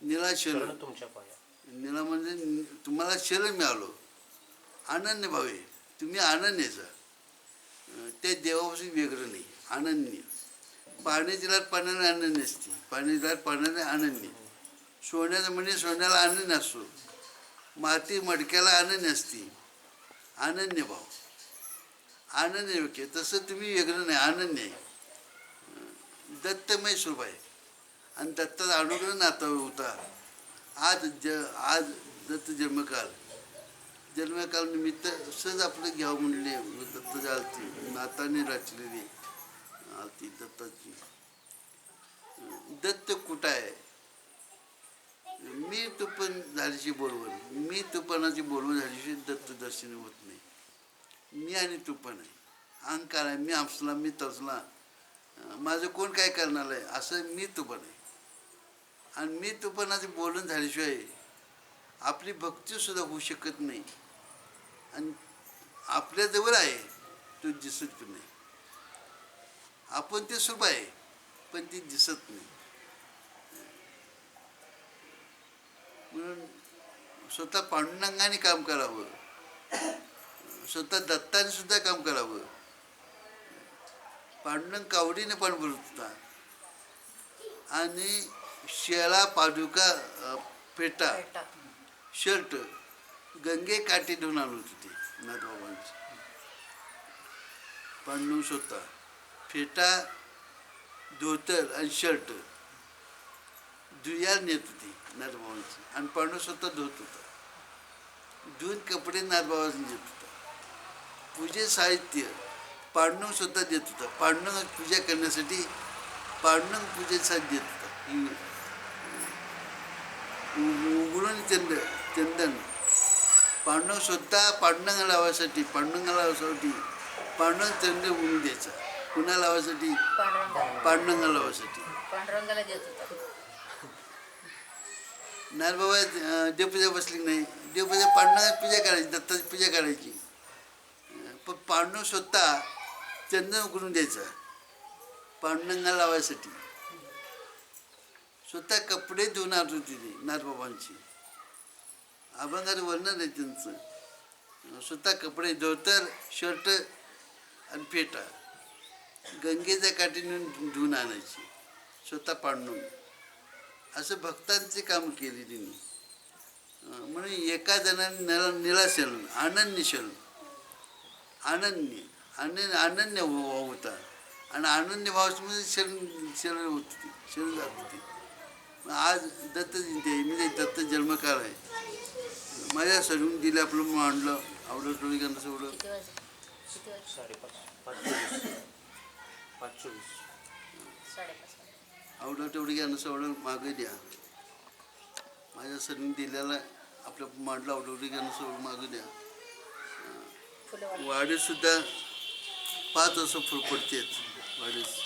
निळा शरण तुमच्या पाया. निळा म्हणजे तुम्हाला शरण मिळालो. अनन्य भावे, तुम्ही अनन्यचा. ते देवापासून वेगळं नाही, अनन्य. पाण्याची लाट पाण्याला अनन्य असते, पाण्याची लाट पाण्याला अनन्य. सोन्याचं म्हणजे सोन्याला अनन्य असतो, माती मडक्याला अनन्य असते. अनन्य भाव, अनन्य वाक्य. तसं तुम्ही वेगळं नाही, अनन्य आहे. दत्तमय स्वरूप आहे आणि दत्ताचा अनुग्रह नाता होता. आज दत्त जन्मकाल निमित्त सहज आपलं घ्यावं म्हणले. दत्त आलती, नाताने रचलेली आलती दत्ताची. दत्त कुठं आहे? मी तुपण झाल्याशी बोलवण, मी तुपणाची बोलवण झाल्याशी दत्त दर्शन होत नाही. मी आणि तुपण आहे, अहंकार आहे. मी आपसला, मी तसला, माझं कोण काय करणार आहे असं मी तुपण आहे. आणि मी तुपणाचं बोलणं झाल्याशिवाय आपली भक्तीसुद्धा होऊ शकत नाही. आणि आपल्याजवळ आहे तो दिसत पण नाही. आपण ते स्वरूप आहे पण ती दिसत नाही. म्हणून स्वतः पांडुरंगाने काम करावं, स्वतः दत्ताने सुद्धा काम करावं. पांडुरंग कावडीने पण भरत होता आणि शेळा पादुका पेटा शर्ट गंगे काठी धुवून आणत होते नाथबाबांची. पांडुरंग स्वतः फेटा, धोतर आणि शर्ट धुयाला नेत होती नाथबाबांची. आणि पांडुरंग स्वतः धुत होता. धुवून कपडे नाथबाबांनी देत होता. पूजे साहित्य पांडुरंग स्वतः देत होता. पांडुरंग पूजा करण्यासाठी पांडुरंग पूजेसाठी देत होता. उघडून चंदन पांडुरंग स्वतः पांडुरंगा लावासाठी पांडुरंग चंदन उघडून द्यायचा. कुणा लावासाठी? पांडुरंगा लावासाठी. पांडुरंगाला देत होता. नाथबाबा देवपूजा बसली नाही. देवपूजा पांडुरंगाची पूजा करायची, दत्ताची पूजा करायची. पण पांडुरंग स्वतः चंदन उघडून द्यायचा पांडुरंगा लावायसाठी. स्वतः कपडे धुवून आणत होते ते नाथबाबांची. अभंगाचं वर्णन आहे त्यांचं. स्वतः कपडे, धोतर, शर्ट आणि फेटा गंगेच्या काठीने धुवून आणायची स्वतः पांडुरंग. असं भक्तांचे काम केले त्यांनी. म्हणून एका जणाने निळा शरण, अनन्य शरण, अनन्य भाव होता. आणि अनन्य भावामध्ये शरण होत होती, शरण जात होती. आज दत्त जयंती आहे, म्हणजे दत्त जन्मकाळ आहे. माझ्या सरून दिलं आपलं मांडलं आवडलं टोळी गाणं सोडलं. 5:25. 5:24. 5:30. आवडलं तेवढं घ्या, सवडं मागे द्या. माझ्या सरीने दिलेला आपल्या मांडला आवडलं घ्या, सवडं मागे द्या. फुलं वाढीत सुद्धा 5 असं फुल पडतेच वाढीस.